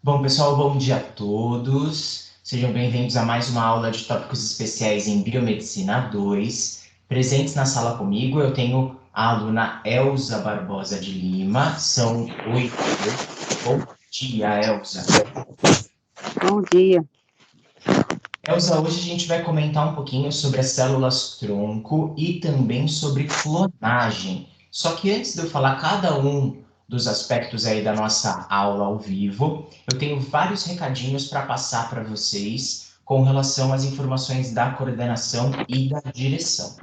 Bom, pessoal, bom dia a todos. Sejam bem-vindos a mais uma aula de tópicos especiais em Biomedicina 2. Presentes na sala comigo, eu tenho a aluna Elza Barbosa de Lima. São 8. Bom dia, Elza. Bom dia. Elza, hoje a gente vai comentar um pouquinho sobre as células-tronco e também sobre clonagem. Só que antes de eu falar cada um dos aspectos aí da nossa aula ao vivo, eu tenho vários recadinhos para passar para vocês com relação às informações da coordenação e da direção.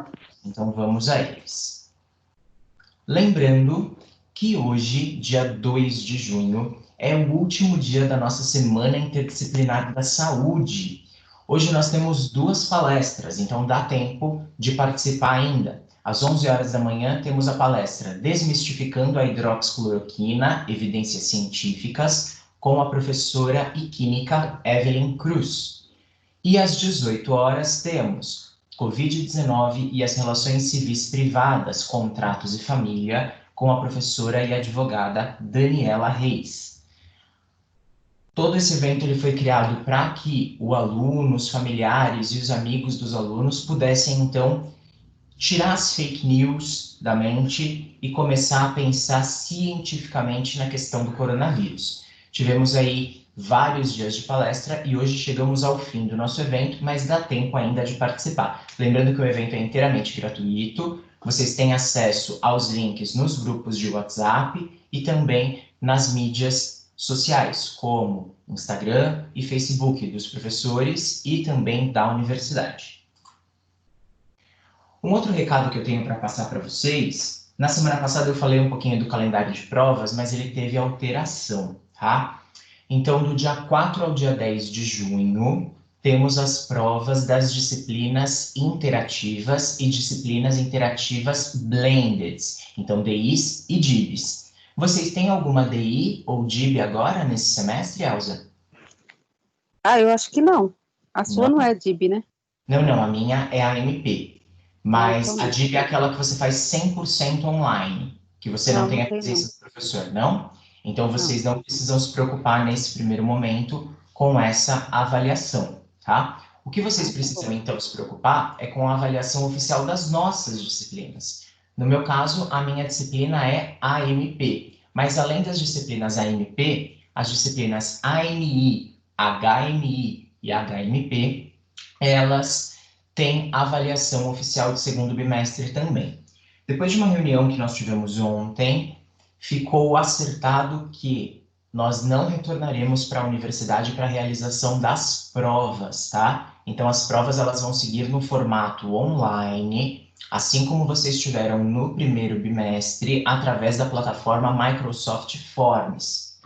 Então vamos a eles. Lembrando que hoje, dia 2 de junho, é o último dia da nossa Semana Interdisciplinar da Saúde. Hoje nós temos 2 palestras, então dá tempo de participar ainda. Às 11 horas da manhã temos a palestra Desmistificando a hidroxicloroquina, evidências científicas, com a professora e química Evelyn Cruz. E às 18 horas temos Covid-19 e as relações civis privadas, contratos e família, com a professora e advogada Daniela Reis. Todo esse evento ele foi criado para que o aluno, os familiares e os amigos dos alunos pudessem, então, tirar as fake news da mente e começar a pensar cientificamente na questão do coronavírus. Tivemos aí vários dias de palestra e hoje chegamos ao fim do nosso evento, mas dá tempo ainda de participar. Lembrando que o evento é inteiramente gratuito, vocês têm acesso aos links nos grupos de WhatsApp e também nas mídias sociais, como Instagram e Facebook dos professores e também da universidade. Um outro recado que eu tenho para passar para vocês, na semana passada eu falei um pouquinho do calendário de provas, mas ele teve alteração, tá? Então, do dia 4 ao dia 10 de junho, temos as provas das disciplinas interativas e disciplinas interativas blended, então DIs e DIBs. Vocês têm alguma DI ou DIB agora nesse semestre, Elza? Eu acho que não. A sua não é DIB, né? Não, a minha é a MP. Mas então a não. DIB é aquela que você faz 100% online, que você não tem a tem presença não. do professor, não? Então, Não. vocês não precisam se preocupar nesse primeiro momento com essa avaliação, tá? O que vocês Tá precisam, bom. então, se preocupar é com a avaliação oficial das nossas disciplinas. No meu caso, a minha disciplina é AMP, mas além das disciplinas AMP, as disciplinas AMI, HMI e HMP, elas têm avaliação oficial de segundo bimestre também. Depois de uma reunião que nós tivemos ontem, ficou acertado que nós não retornaremos para a universidade para a realização das provas, tá? Então, as provas elas vão seguir no formato online, assim como vocês tiveram no primeiro bimestre, através da plataforma Microsoft Forms.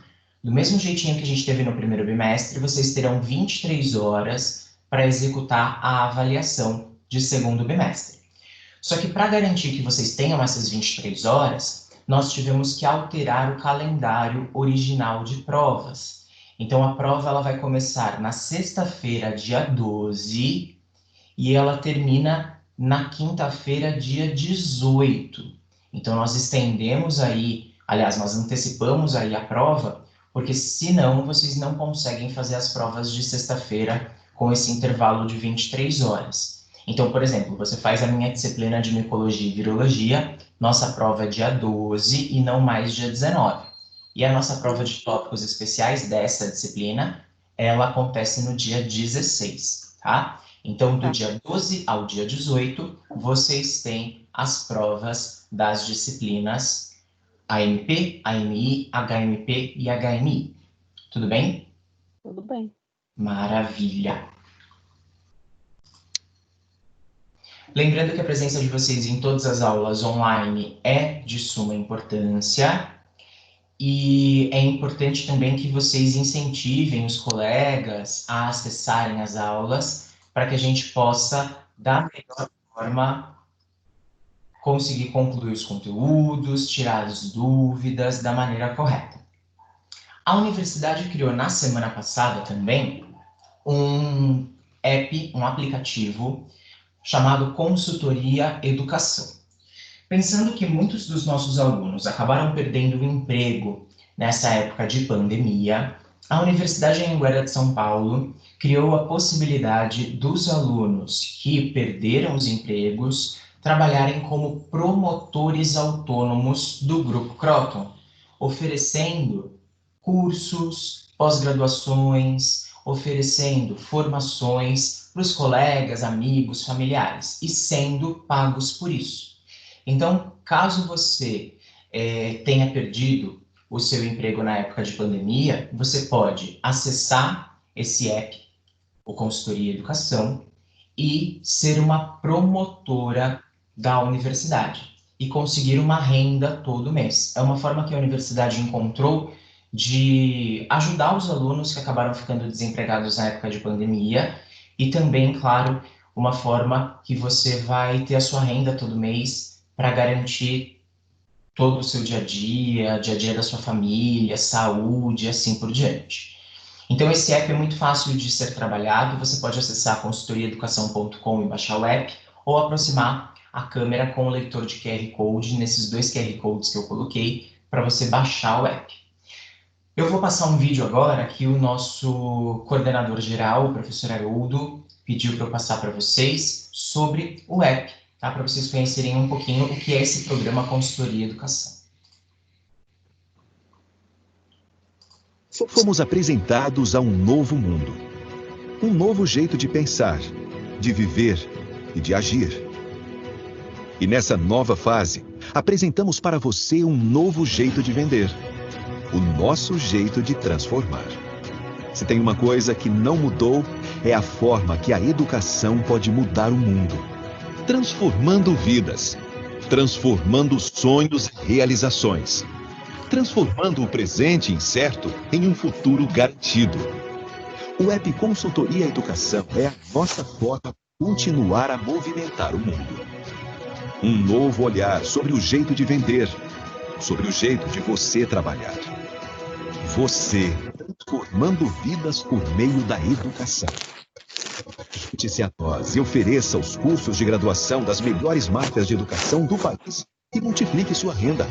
Do mesmo jeitinho que a gente teve no primeiro bimestre, vocês terão 23 horas para executar a avaliação de segundo bimestre. Só que para garantir que vocês tenham essas 23 horas, nós tivemos que alterar o calendário original de provas. Então a prova ela vai começar na sexta-feira, dia 12, e ela termina na quinta-feira, dia 18. Então nós estendemos aí, aliás, nós antecipamos aí a prova, porque senão vocês não conseguem fazer as provas de sexta-feira com esse intervalo de 23 horas. Então, por exemplo, você faz a minha disciplina de micologia e virologia, nossa prova é dia 12 e não mais dia 19. E a nossa prova de tópicos especiais dessa disciplina, ela acontece no dia 16, tá? Então, do dia 12 ao dia 18, vocês têm as provas das disciplinas AMP, AMI, HMP e HMI. Tudo bem? Tudo bem. Maravilha! Lembrando que a presença de vocês em todas as aulas online é de suma importância e é importante também que vocês incentivem os colegas a acessarem as aulas para que a gente possa, da melhor forma, conseguir concluir os conteúdos, tirar as dúvidas da maneira correta. A universidade criou na semana passada também um app, um aplicativo chamado Consultoria Educação. Pensando que muitos dos nossos alunos acabaram perdendo o emprego nessa época de pandemia, A Universidade Anhanguera de São Paulo criou a possibilidade dos alunos que perderam os empregos trabalharem como promotores autônomos do Grupo Croton, oferecendo cursos, pós-graduações, oferecendo formações para os colegas, amigos, familiares e sendo pagos por isso. Então, caso você tenha perdido o seu emprego na época de pandemia, você pode acessar esse app, o Consultoria Educação, e ser uma promotora da universidade e conseguir uma renda todo mês. É uma forma que a universidade encontrou de ajudar os alunos que acabaram ficando desempregados na época de pandemia e também, claro, uma forma que você vai ter a sua renda todo mês para garantir todo o seu dia a dia da sua família, saúde, assim por diante. Então, esse app é muito fácil de ser trabalhado, você pode acessar consultoriaeducação.com e baixar o app, ou aproximar a câmera com o leitor de QR Code, nesses 2 QR Codes que eu coloquei, para você baixar o app. Eu vou passar um vídeo agora que o nosso coordenador geral, o professor Haroldo, pediu para eu passar para vocês sobre o app, tá? Para vocês conhecerem um pouquinho o que é esse programa Consultoria Educação. Fomos apresentados a um novo mundo. Um novo jeito de pensar, de viver e de agir. E nessa nova fase, apresentamos para você um novo jeito de vender. O nosso jeito de transformar. Se tem uma coisa que não mudou, é a forma que a educação pode mudar o mundo. Transformando vidas. Transformando sonhos e realizações. Transformando o presente incerto em um futuro garantido. O app Consultoria Educação é a nossa forma de continuar a movimentar o mundo. Um novo olhar sobre o jeito de vender, sobre o jeito de você trabalhar. Você, transformando vidas por meio da educação. Junte-se a nós e ofereça os cursos de graduação das melhores marcas de educação do país e multiplique sua renda.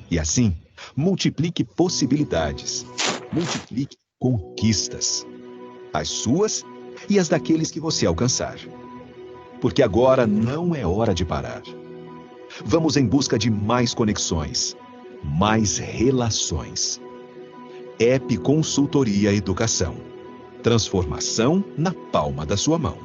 E assim, multiplique possibilidades, multiplique conquistas, as suas e as daqueles que você alcançar. Porque agora não é hora de parar. Vamos em busca de mais conexões, mais relações. App Consultoria Educação. Transformação na palma da sua mão.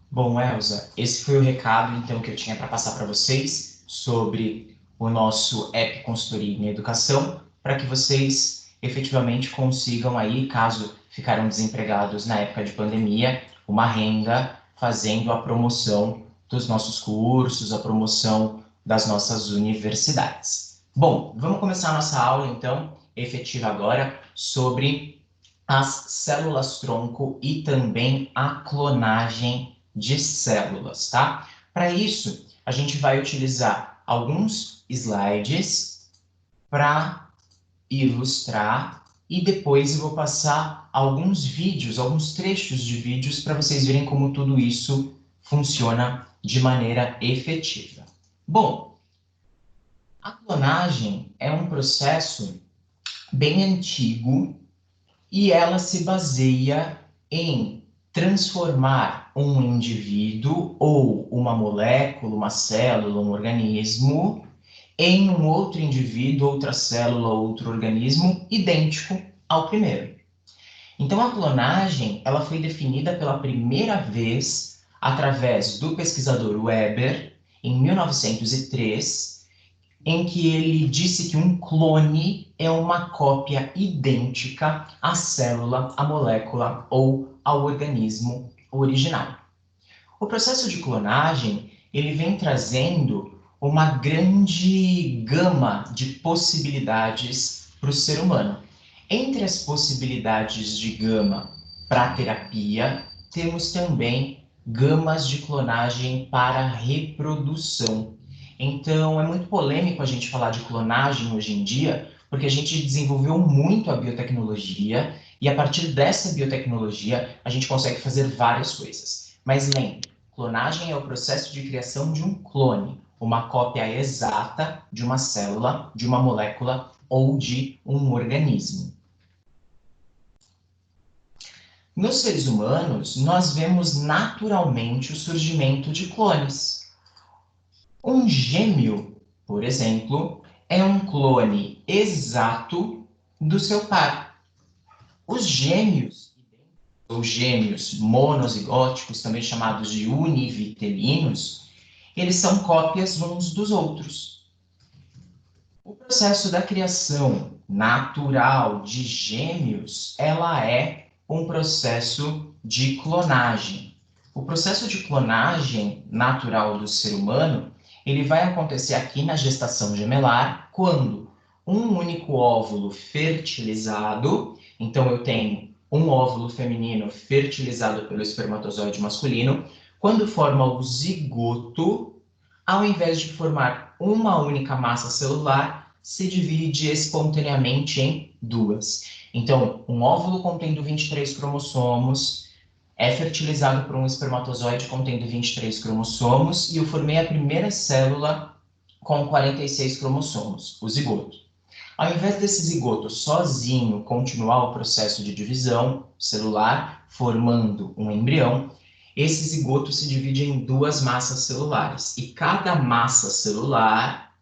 Bom, Elza, esse foi o recado, então, que eu tinha para passar para vocês sobre o nosso app Consultoria em Educação, para que vocês efetivamente consigam aí, caso ficaram desempregados na época de pandemia, uma renda fazendo a promoção dos nossos cursos, a promoção das nossas universidades. Bom, vamos começar a nossa aula, então, efetiva agora, sobre as células-tronco e também a clonagem de células, tá? Para isso, a gente vai utilizar alguns slides para ilustrar e depois eu vou passar alguns vídeos, alguns trechos de vídeos para vocês verem como tudo isso funciona de maneira efetiva. Bom, a clonagem é um processo bem antigo e ela se baseia em transformar um indivíduo ou uma molécula, uma célula, um organismo em um outro indivíduo, outra célula, outro organismo idêntico ao primeiro. Então, a clonagem ela foi definida pela primeira vez através do pesquisador Weber, em 1903, em que ele disse que um clone é uma cópia idêntica à célula, à molécula ou ao organismo original. O processo de clonagem, ele vem trazendo uma grande gama de possibilidades para o ser humano. Entre as possibilidades de gama para terapia, temos também gamas de clonagem para reprodução. Então, é muito polêmico a gente falar de clonagem hoje em dia, porque a gente desenvolveu muito a biotecnologia e a partir dessa biotecnologia a gente consegue fazer várias coisas. Mas lembre, clonagem é o processo de criação de um clone, uma cópia exata de uma célula, de uma molécula ou de um organismo. Nos seres humanos, nós vemos naturalmente o surgimento de clones. Um gêmeo, por exemplo, é um clone exato do seu par. Os gêmeos, ou gêmeos monozigóticos, também chamados de univitelinos, eles são cópias uns dos outros. O processo da criação natural de gêmeos, ela é um processo de clonagem. O processo de clonagem natural do ser humano, ele vai acontecer aqui na gestação gemelar, quando um único óvulo fertilizado, então eu tenho um óvulo feminino fertilizado pelo espermatozoide masculino, quando forma o zigoto, ao invés de formar uma única massa celular, se divide espontaneamente em duas. Então, um óvulo contendo 23 cromossomos é fertilizado por um espermatozoide contendo 23 cromossomos e eu formei a primeira célula com 46 cromossomos, o zigoto. Ao invés desse zigoto sozinho continuar o processo de divisão celular, formando um embrião, esse zigoto se divide em duas massas celulares e cada massa celular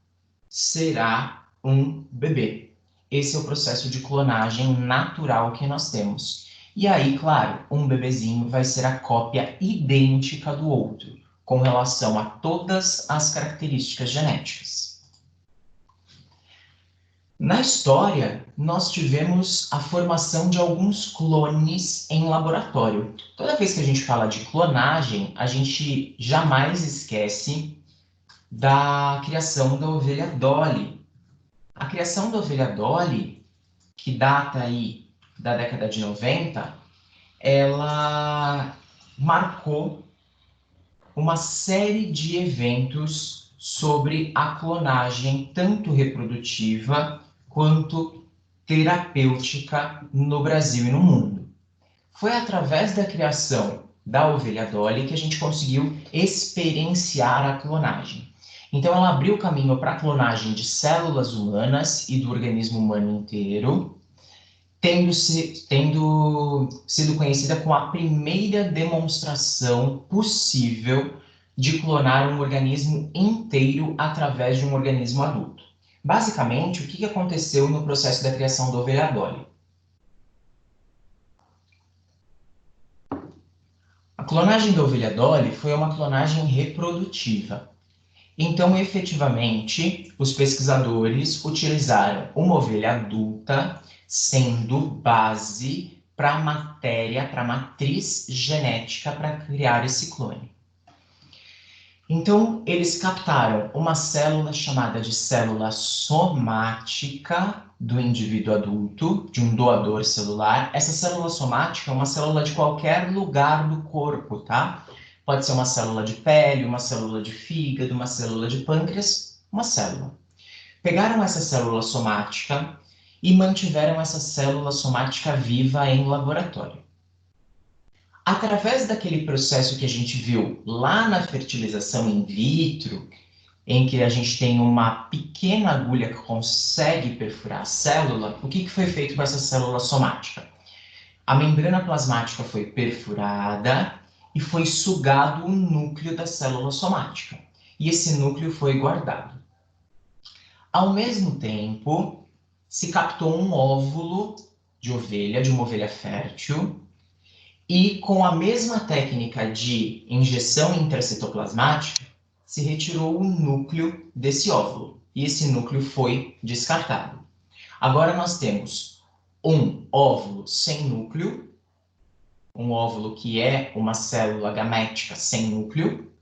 será um bebê. Esse é o processo de clonagem natural que nós temos. E aí, claro, um bebezinho vai ser a cópia idêntica do outro, com relação a todas as características genéticas. Na história, nós tivemos a formação de alguns clones em laboratório. Toda vez que a gente fala de clonagem, a gente jamais esquece da criação da ovelha Dolly. A criação da ovelha Dolly, que data aí da década de 90, ela marcou uma série de eventos sobre a clonagem, tanto reprodutiva quanto terapêutica no Brasil e no mundo. Foi através da criação da ovelha Dolly que a gente conseguiu experienciar a clonagem. Então, ela abriu caminho para a clonagem de células humanas e do organismo humano inteiro, tendo sido conhecida como a primeira demonstração possível de clonar um organismo inteiro através de um organismo adulto. Basicamente, o que aconteceu no processo da criação da ovelha Dolly? A clonagem da ovelha Dolly foi uma clonagem reprodutiva. Então, efetivamente, os pesquisadores utilizaram uma ovelha adulta sendo base para a matéria, para a matriz genética para criar esse clone. Então, eles captaram uma célula chamada de célula somática do indivíduo adulto, de um doador celular. Essa célula somática é uma célula de qualquer lugar do corpo, tá? Pode ser uma célula de pele, uma célula de fígado, uma célula de pâncreas, uma célula. Pegaram essa célula somática e mantiveram essa célula somática viva em laboratório. Através daquele processo que a gente viu lá na fertilização in vitro, em que a gente tem uma pequena agulha que consegue perfurar a célula, o que foi feito com essa célula somática? A membrana plasmática foi perfurada e foi sugado o núcleo da célula somática. E esse núcleo foi guardado. Ao mesmo tempo, se captou um óvulo de ovelha, de uma ovelha fértil, e com a mesma técnica de injeção intracitoplasmática, se retirou o núcleo desse óvulo, e esse núcleo foi descartado. Agora nós temos um óvulo sem núcleo, um óvulo que é uma célula gamética sem núcleo,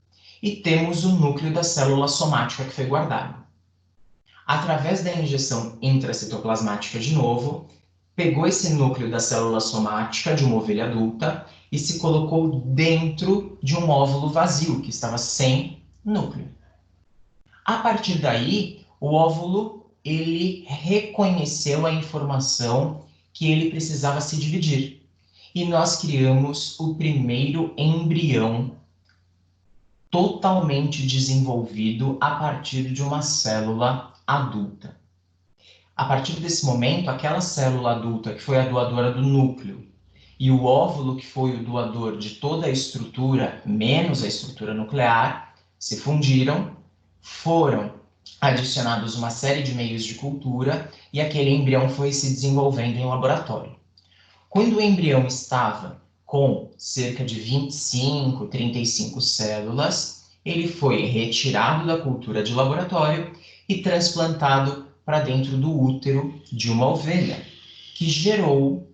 e temos o núcleo da célula somática que foi guardado. Através da injeção intracitoplasmática de novo, pegou esse núcleo da célula somática de uma ovelha adulta e se colocou dentro de um óvulo vazio, que estava sem núcleo. A partir daí, o óvulo ele reconheceu a informação que ele precisava se dividir. E nós criamos o primeiro embrião totalmente desenvolvido a partir de uma célula adulta. A partir desse momento, aquela célula adulta que foi a doadora do núcleo e o óvulo que foi o doador de toda a estrutura, menos a estrutura nuclear, se fundiram, foram adicionados uma série de meios de cultura e aquele embrião foi se desenvolvendo em laboratório. Quando o embrião estava com cerca de 25, 35 células, ele foi retirado da cultura de laboratório e transplantado para dentro do útero de uma ovelha, que gerou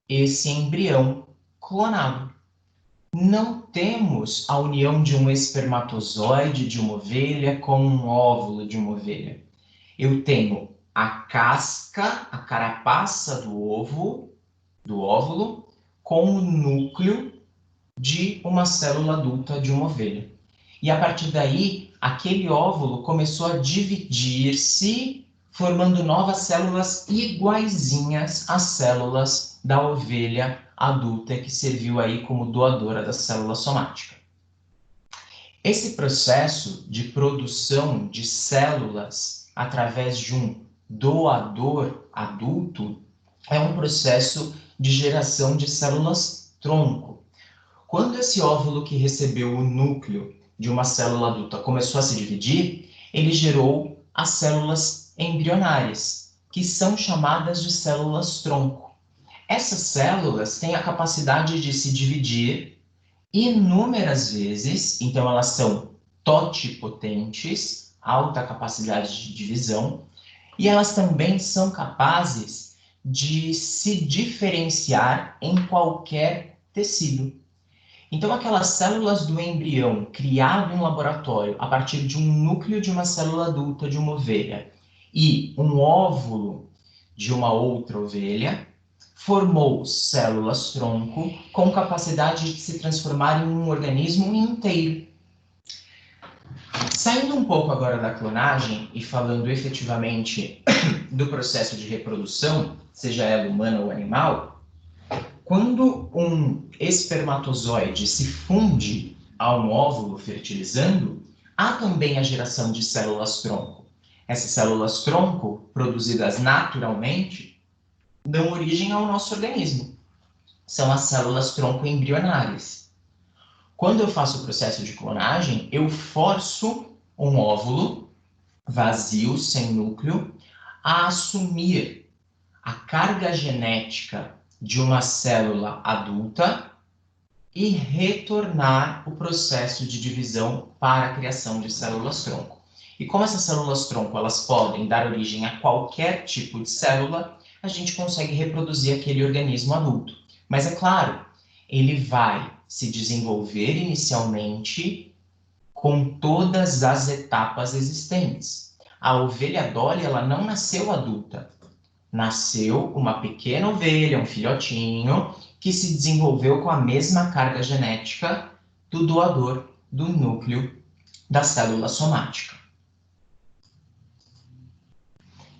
esse embrião clonado. Não temos a união de um espermatozoide de uma ovelha com um óvulo de uma ovelha. Eu tenho a casca, a carapaça do óvulo, com o núcleo de uma célula adulta de uma ovelha. E a partir daí, aquele óvulo começou a dividir-se, formando novas células iguaizinhas às células da ovelha adulta que serviu aí como doadora da célula somática. Esse processo de produção de células através de um doador adulto é um processo de geração de células tronco. Quando esse óvulo que recebeu o núcleo de uma célula adulta começou a se dividir, ele gerou as células embrionárias, que são chamadas de células tronco. Essas células têm a capacidade de se dividir inúmeras vezes, então elas são totipotentes, alta capacidade de divisão, e elas também são capazes de se diferenciar em qualquer tecido. Então, aquelas células do embrião criado em laboratório a partir de um núcleo de uma célula adulta de uma ovelha e um óvulo de uma outra ovelha, formou células tronco com capacidade de se transformar em um organismo inteiro. Saindo um pouco agora da clonagem e falando efetivamente do processo de reprodução, seja ela humana ou animal, quando um espermatozoide se funde a um óvulo fertilizando, há também a geração de células tronco. Essas células tronco, produzidas naturalmente, dão origem ao nosso organismo. São as células tronco embrionárias. Quando eu faço o processo de clonagem, eu forço um óvulo vazio, sem núcleo, a assumir a carga genética de uma célula adulta e retornar o processo de divisão para a criação de células tronco. E como essas células tronco elas podem dar origem a qualquer tipo de célula, a gente consegue reproduzir aquele organismo adulto. Mas é claro, ele vai se desenvolver inicialmente com todas as etapas existentes. A ovelha Dolly, ela não nasceu adulta. Nasceu uma pequena ovelha, um filhotinho, que se desenvolveu com a mesma carga genética do doador do núcleo da célula somática.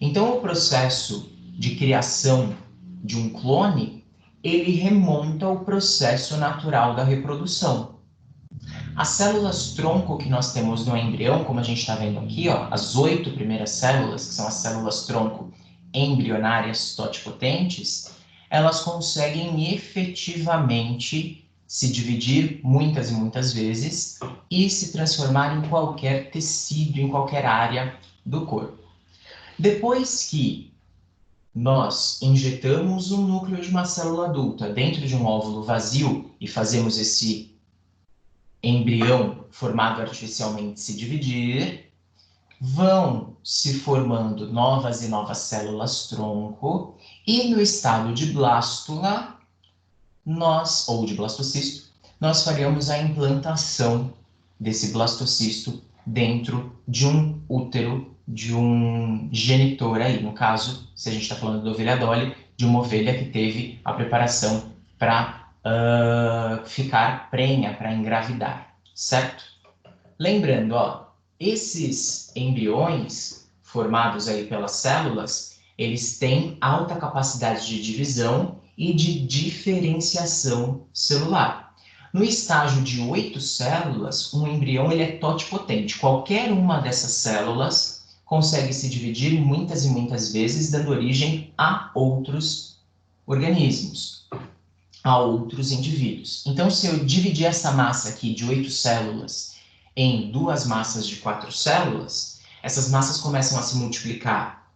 Então, o processo de criação de um clone, ele remonta ao processo natural da reprodução. As células tronco que nós temos no embrião, como a gente está vendo aqui, ó, as 8 primeiras células, que são as células tronco embrionárias totipotentes, elas conseguem efetivamente se dividir muitas e muitas vezes e se transformar em qualquer tecido, em qualquer área do corpo. Depois que nós injetamos um núcleo de uma célula adulta dentro de um óvulo vazio e fazemos esse embrião formado artificialmente se dividir, vão se formando novas e novas células tronco e no estado de blástula, ou de blastocisto, nós faremos a implantação desse blastocisto dentro de um útero de um genitor aí, no caso, se a gente está falando da ovelha Dolly, de uma ovelha que teve a preparação para ficar prenha, para engravidar, certo? Lembrando, ó, esses embriões formados aí pelas células, eles têm alta capacidade de divisão e de diferenciação celular. No estágio de 8 células, um embrião ele é totipotente. Qualquer uma dessas células consegue se dividir muitas e muitas vezes, dando origem a outros organismos, a outros indivíduos. Então, se eu dividir essa massa aqui de 8 células em duas massas de 4 células, essas massas começam a se multiplicar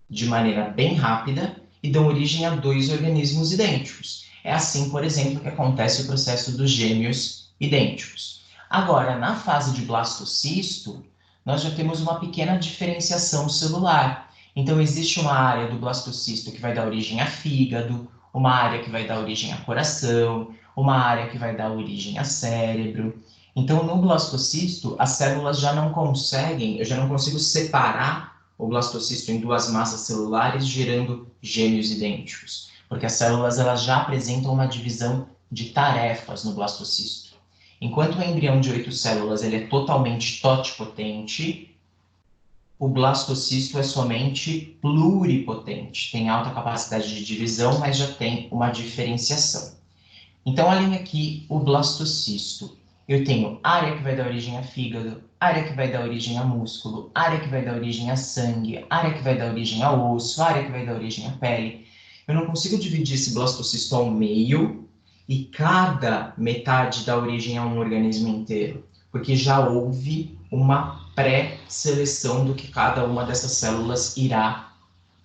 de maneira bem rápida e dão origem a 2 organismos idênticos. É assim, por exemplo, que acontece o processo dos gêmeos idênticos. Agora, na fase de blastocisto, nós já temos uma pequena diferenciação celular. Então, existe uma área do blastocisto que vai dar origem a fígado, uma área que vai dar origem a coração, uma área que vai dar origem a cérebro. Então, no blastocisto, as células já não conseguem, eu já não consigo separar o blastocisto em duas massas celulares, gerando gêmeos idênticos, porque as células elas já apresentam uma divisão de tarefas no blastocisto. Enquanto o embrião de 8 células ele é totalmente totipotente, o blastocisto é somente pluripotente, tem alta capacidade de divisão, mas já tem uma diferenciação. Então, olhem aqui o blastocisto. Eu tenho área que vai dar origem a fígado, área que vai dar origem a músculo, área que vai dar origem a sangue, área que vai dar origem a osso, área que vai dar origem à pele. Eu não consigo dividir esse blastocisto ao meio e cada metade dá origem a um organismo inteiro, porque já houve uma pré-seleção do que cada uma dessas células irá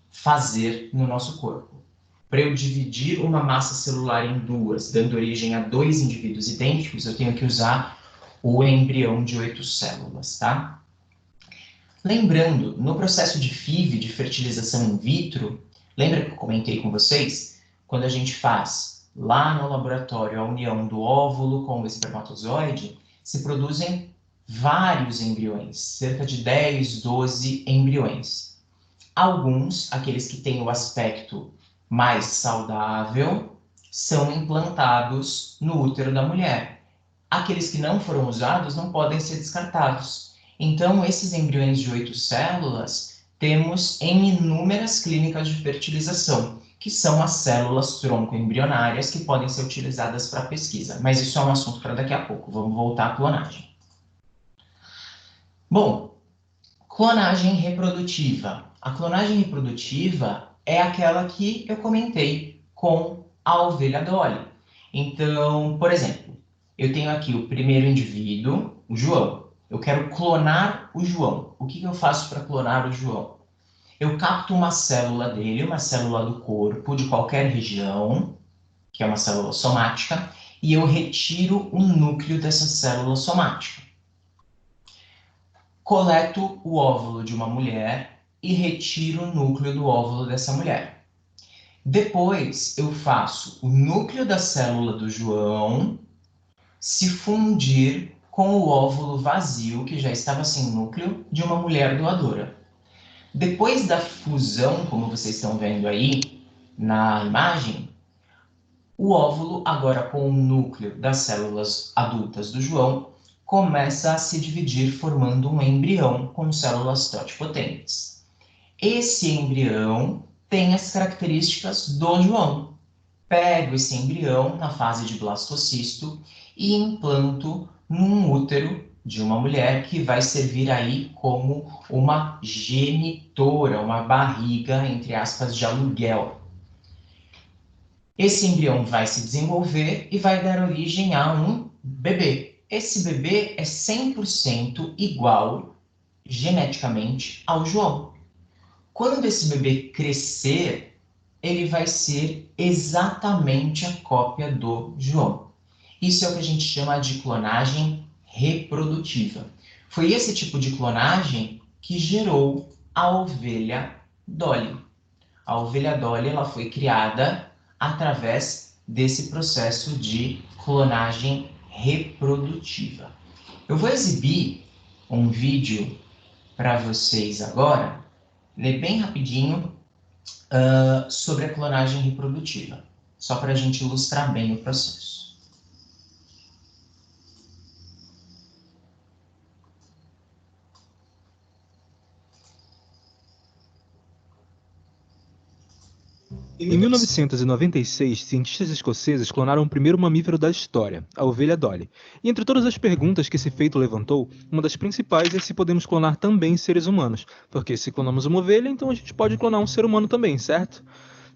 fazer no nosso corpo. Para eu dividir uma massa celular em duas, dando origem a 2 indivíduos idênticos, eu tenho que usar o embrião de 8 células, tá? Lembrando, no processo de FIV, de fertilização in vitro, lembra que eu comentei com vocês? Quando a gente faz lá no laboratório a união do óvulo com o espermatozoide, se produzem vários embriões, cerca de 10, 12 embriões. Alguns, aqueles que têm o aspecto mais saudável, são implantados no útero da mulher. Aqueles que não foram usados não podem ser descartados. Então, esses embriões de 8 células temos em inúmeras clínicas de fertilização, que são as células tronco-embrionárias que podem ser utilizadas para pesquisa. Mas isso é um assunto para daqui a pouco. Vamos voltar à clonagem. Bom, clonagem reprodutiva. A clonagem reprodutiva é aquela que eu comentei com a ovelha Dolly. Então, por exemplo, eu tenho aqui o primeiro indivíduo, o João. Eu quero clonar o João. O que eu faço para clonar o João? Eu capto uma célula dele, uma célula do corpo, de qualquer região, que é uma célula somática, e eu retiro o núcleo dessa célula somática. Coleto o óvulo de uma mulher e retiro o núcleo do óvulo dessa mulher. Depois, eu faço o núcleo da célula do João se fundir com o óvulo vazio, que já estava sem núcleo, de uma mulher doadora. Depois da fusão, como vocês estão vendo aí na imagem, o óvulo, agora com o núcleo das células adultas do João, começa a se dividir formando um embrião com células totipotentes. Esse embrião tem as características do João. Pego esse embrião na fase de blastocisto e implanto num útero de uma mulher que vai servir aí como uma genitora, uma barriga, entre aspas, de aluguel. Esse embrião vai se desenvolver e vai dar origem a um bebê. Esse bebê é 100% igual geneticamente ao João. Quando esse bebê crescer, ele vai ser exatamente a cópia do João. Isso é o que a gente chama de clonagem reprodutiva. Foi esse tipo de clonagem que gerou a ovelha Dolly. A ovelha Dolly ela foi criada através desse processo de clonagem reprodutiva. Eu vou exibir um vídeo para vocês agora, bem rapidinho, sobre a clonagem reprodutiva, só para a gente ilustrar bem o processo. Em 1996, cientistas escoceses clonaram o primeiro mamífero da história, a ovelha Dolly. E entre todas as perguntas que esse feito levantou, uma das principais é se podemos clonar também seres humanos. Porque se clonamos uma ovelha, então a gente pode clonar um ser humano também, certo?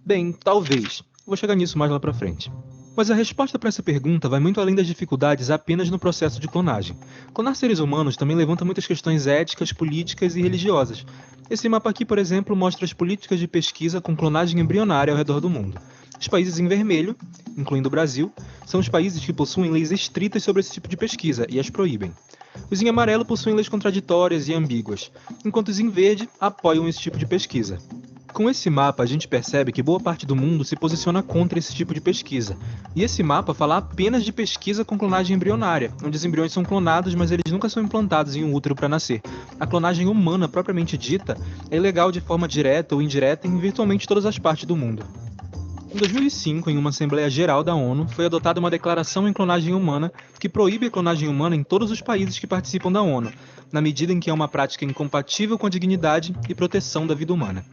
Bem, talvez. Vou chegar nisso mais lá pra frente. Mas a resposta para essa pergunta vai muito além das dificuldades apenas no processo de clonagem. Clonar seres humanos também levanta muitas questões éticas, políticas e religiosas. Esse mapa aqui, por exemplo, mostra as políticas de pesquisa com clonagem embrionária ao redor do mundo. Os países em vermelho, incluindo o Brasil, são os países que possuem leis estritas sobre esse tipo de pesquisa e as proíbem. Os em amarelo possuem leis contraditórias e ambíguas, enquanto os em verde apoiam esse tipo de pesquisa. Com esse mapa, a gente percebe que boa parte do mundo se posiciona contra esse tipo de pesquisa. E esse mapa fala apenas de pesquisa com clonagem embrionária, onde os embriões são clonados, mas eles nunca são implantados em um útero para nascer. A clonagem humana, propriamente dita, é ilegal de forma direta ou indireta em virtualmente todas as partes do mundo. Em 2005, em uma Assembleia Geral da ONU, foi adotada uma declaração em clonagem humana que proíbe a clonagem humana em todos os países que participam da ONU, na medida em que é uma prática incompatível com a dignidade e proteção da vida humana.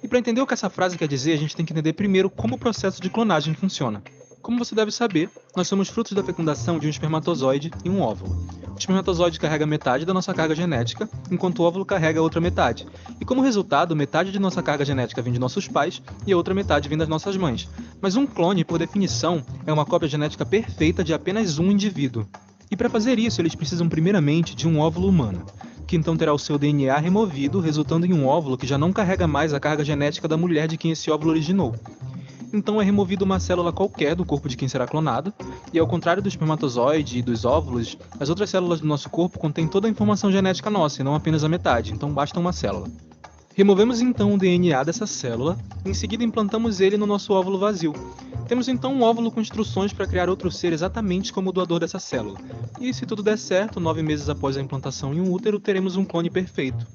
E para entender o que essa frase quer dizer, a gente tem que entender primeiro como o processo de clonagem funciona. Como você deve saber, nós somos frutos da fecundação de um espermatozoide e um óvulo. O espermatozoide carrega metade da nossa carga genética, enquanto o óvulo carrega a outra metade. E como resultado, metade de nossa carga genética vem de nossos pais e a outra metade vem das nossas mães. Mas um clone, por definição, é uma cópia genética perfeita de apenas um indivíduo. E para fazer isso, eles precisam primeiramente de um óvulo humano, que então terá o seu DNA removido, resultando em um óvulo que já não carrega mais a carga genética da mulher de quem esse óvulo originou. Então é removida uma célula qualquer do corpo de quem será clonado, e ao contrário do espermatozoide e dos óvulos, as outras células do nosso corpo contêm toda a informação genética nossa, e não apenas a metade, então basta uma célula. Removemos então o DNA dessa célula, e em seguida implantamos ele no nosso óvulo vazio. Temos então um óvulo com instruções para criar outro ser exatamente como o doador dessa célula. E se tudo der certo, 9 meses após a implantação em um útero, teremos um clone perfeito.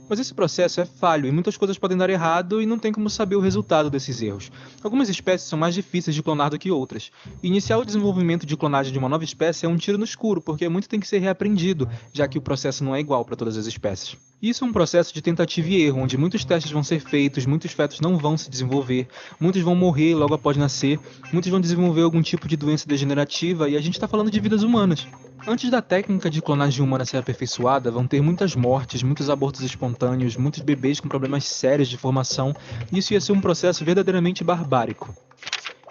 Mas esse processo é falho e muitas coisas podem dar errado e não tem como saber o resultado desses erros. Algumas espécies são mais difíceis de clonar do que outras. E iniciar o desenvolvimento de clonagem de uma nova espécie é um tiro no escuro, porque muito tem que ser reaprendido, já que o processo não é igual para todas as espécies. Isso é um processo de tentativa e erro, onde muitos testes vão ser feitos, muitos fetos não vão se desenvolver, muitos vão morrer logo após nascer, muitos vão desenvolver algum tipo de doença degenerativa, e a gente está falando de vidas humanas. Antes da técnica de clonagem humana ser aperfeiçoada, vão ter muitas mortes, muitos abortos espontâneos, muitos bebês com problemas sérios de formação, e isso ia ser um processo verdadeiramente barbárico.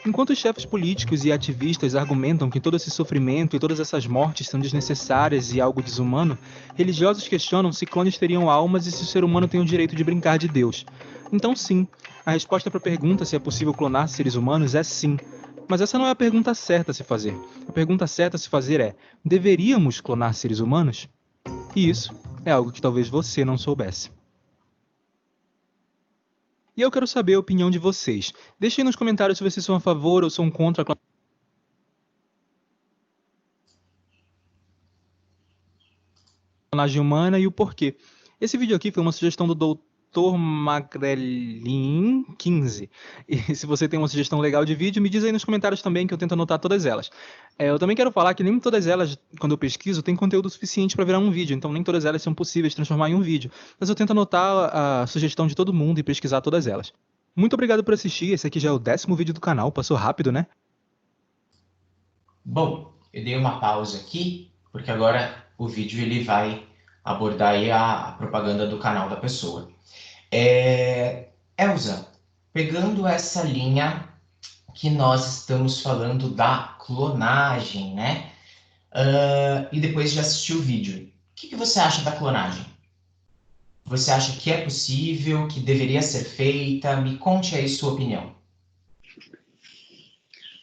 Enquanto os chefes políticos e ativistas argumentam que todo esse sofrimento e todas essas mortes são desnecessárias e algo desumano, religiosos questionam se clones teriam almas e se o ser humano tem o direito de brincar de Deus. Então sim, a resposta para a pergunta se é possível clonar seres humanos é sim. Mas essa não é a pergunta certa a se fazer. A pergunta certa a se fazer é: deveríamos clonar seres humanos? E isso é algo que talvez você não soubesse. E eu quero saber a opinião de vocês. Deixem nos comentários se vocês são a favor ou são contra a clonagem humana e o porquê. Esse vídeo aqui foi uma sugestão do Dr. Magrelin 15. E se você tem uma sugestão legal de vídeo, me diz aí nos comentários também que eu tento anotar todas elas. Eu também quero falar que nem todas elas, quando eu pesquiso, tem conteúdo suficiente para virar um vídeo, então nem todas elas são possíveis de transformar em um vídeo. Mas eu tento anotar a sugestão de todo mundo e pesquisar todas elas. Muito obrigado por assistir, esse aqui já é o 10º vídeo do canal, passou rápido, né? Bom, eu dei uma pausa aqui, porque agora o vídeo ele vai abordar aí a propaganda do canal da pessoa. Elza, pegando essa linha que nós estamos falando da clonagem, né? E depois de assistir o vídeo, o que você acha da clonagem? Você acha que é possível, que deveria ser feita? Me conte aí sua opinião.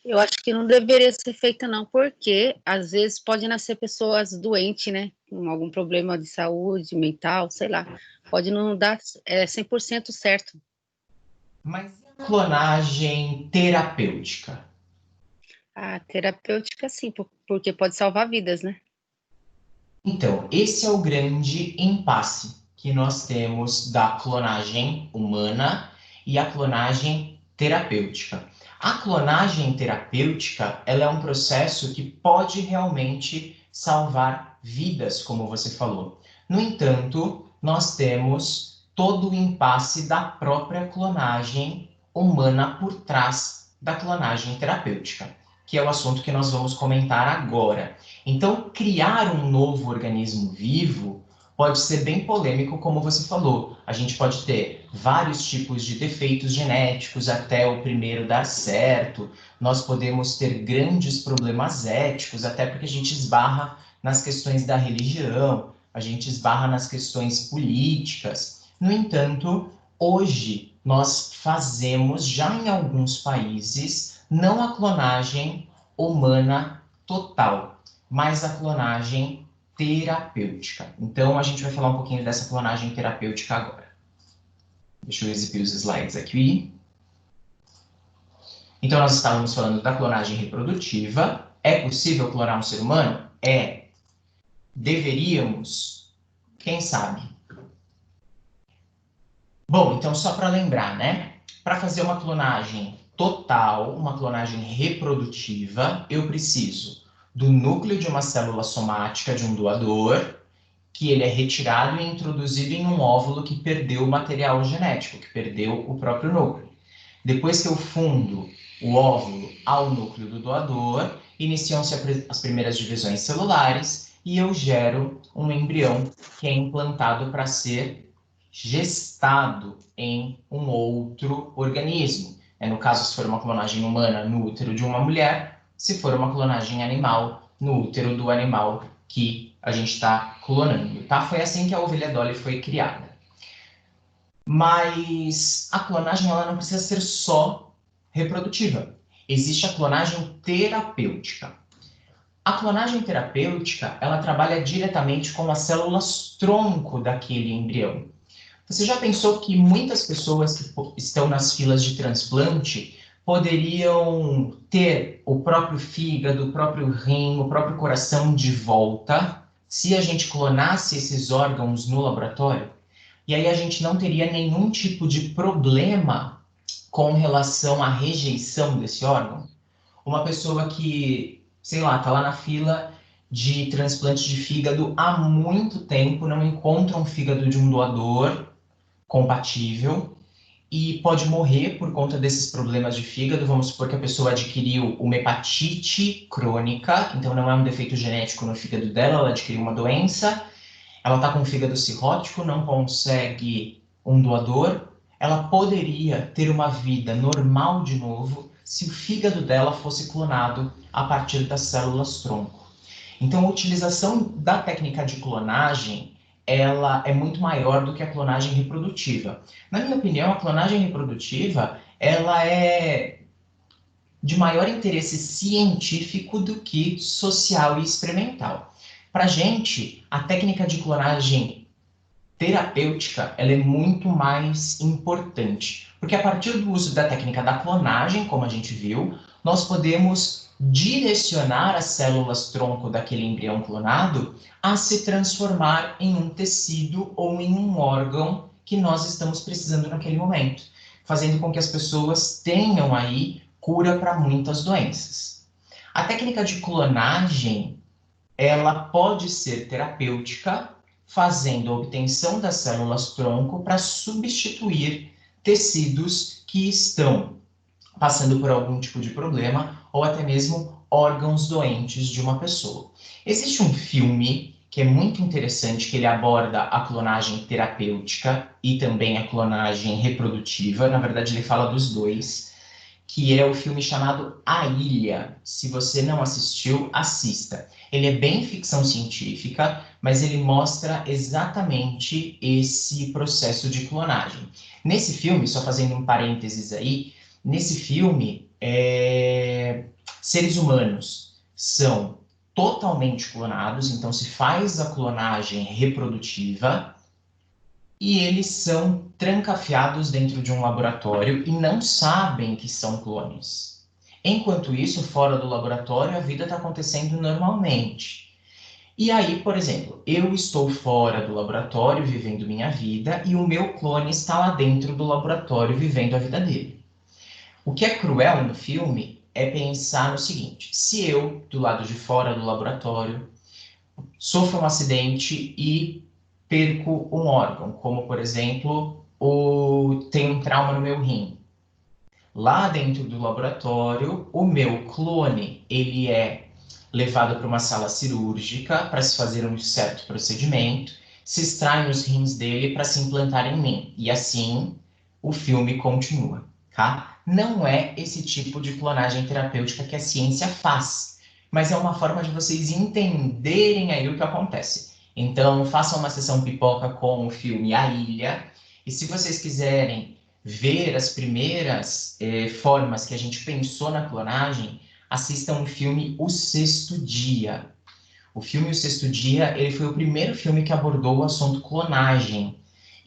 Eu acho que não deveria ser feita, não, porque às vezes pode nascer pessoas doentes, né? Com algum problema de saúde mental, sei lá. Pode não dar 100% certo. Mas e a clonagem terapêutica? A terapêutica, sim, porque pode salvar vidas, né? Então, esse é o grande impasse que nós temos da clonagem humana e a clonagem terapêutica. A clonagem terapêutica, ela é um processo que pode realmente salvar vidas, como você falou. No entanto, nós temos todo o impasse da própria clonagem humana por trás da clonagem terapêutica, que é o assunto que nós vamos comentar agora. Então, criar um novo organismo vivo pode ser bem polêmico, como você falou. A gente pode ter vários tipos de defeitos genéticos até o primeiro dar certo. Nós podemos ter grandes problemas éticos, até porque a gente esbarra nas questões da religião, a gente esbarra nas questões políticas. No entanto, hoje nós fazemos, já em alguns países, não a clonagem humana total, mas a clonagem terapêutica. Então, a gente vai falar um pouquinho dessa clonagem terapêutica agora. Deixa eu exibir os slides aqui. Então, nós estávamos falando da clonagem reprodutiva. É possível clonar um ser humano? É. Deveríamos? Quem sabe? Bom, então, só para lembrar, né? Para fazer uma clonagem total, uma clonagem reprodutiva, eu preciso do núcleo de uma célula somática de um doador, que ele é retirado e introduzido em um óvulo que perdeu o material genético, que perdeu o próprio núcleo. Depois que eu fundo o óvulo ao núcleo do doador, iniciam-se as primeiras divisões celulares e eu gero um embrião que é implantado para ser gestado em um outro organismo. No caso, se for uma clonagem humana, no útero de uma mulher; se for uma clonagem animal, no útero do animal que a gente está clonando, tá? Foi assim que a ovelha Dolly foi criada. Mas a clonagem, ela não precisa ser só reprodutiva. Existe a clonagem terapêutica. A clonagem terapêutica, ela trabalha diretamente com as células tronco daquele embrião. Você já pensou que muitas pessoas que estão nas filas de transplante poderiam ter o próprio fígado, o próprio rim, o próprio coração de volta se a gente clonasse esses órgãos no laboratório? E aí a gente não teria nenhum tipo de problema com relação à rejeição desse órgão? Uma pessoa que, sei lá, está lá na fila de transplante de fígado há muito tempo, não encontra um fígado de um doador compatível e pode morrer por conta desses problemas de fígado. Vamos supor que a pessoa adquiriu uma hepatite crônica, então não é um defeito genético no fígado dela, ela adquiriu uma doença, ela está com o fígado cirrótico, não consegue um doador. Ela poderia ter uma vida normal de novo se o fígado dela fosse clonado a partir das células tronco. Então, a utilização da técnica de clonagem, ela é muito maior do que a clonagem reprodutiva. Na minha opinião, a clonagem reprodutiva, ela é de maior interesse científico do que social e experimental. Para a gente, a técnica de clonagem terapêutica, ela é muito mais importante, porque a partir do uso da técnica da clonagem, como a gente viu, nós podemos direcionar as células tronco daquele embrião clonado a se transformar em um tecido ou em um órgão que nós estamos precisando naquele momento, fazendo com que as pessoas tenham aí cura para muitas doenças. A técnica de clonagem, ela pode ser terapêutica, fazendo a obtenção das células tronco para substituir tecidos que estão passando por algum tipo de problema, ou até mesmo órgãos doentes de uma pessoa. Existe um filme que é muito interessante, que ele aborda a clonagem terapêutica e também a clonagem reprodutiva. Na verdade, ele fala dos dois, que é o filme chamado A Ilha. Se você não assistiu, assista. Ele é bem ficção científica, mas ele mostra exatamente esse processo de clonagem. Nesse filme, só fazendo um parênteses aí, nesse filme, seres humanos são totalmente clonados, então se faz a clonagem reprodutiva e eles são trancafiados dentro de um laboratório e não sabem que são clones. Enquanto isso, fora do laboratório, a vida está acontecendo normalmente. E aí, por exemplo, eu estou fora do laboratório vivendo minha vida e o meu clone está lá dentro do laboratório vivendo a vida dele. O que é cruel no filme é pensar no seguinte: se eu, do lado de fora do laboratório, sofro um acidente e perco um órgão, como, por exemplo, tenho um trauma no meu rim, Lá dentro do laboratório, o meu clone, ele é levado para uma sala cirúrgica para se fazer um certo procedimento, se extraem os rins dele para se implantar em mim. E assim, o filme continua, tá? Não é esse tipo de clonagem terapêutica que a ciência faz, mas é uma forma de vocês entenderem aí o que acontece. Então, façam uma sessão pipoca com o filme A Ilha, e se vocês quiserem ver as primeiras formas que a gente pensou na clonagem, assistam o filme O Sexto Dia. O filme O Sexto Dia, ele foi o primeiro filme que abordou o assunto clonagem.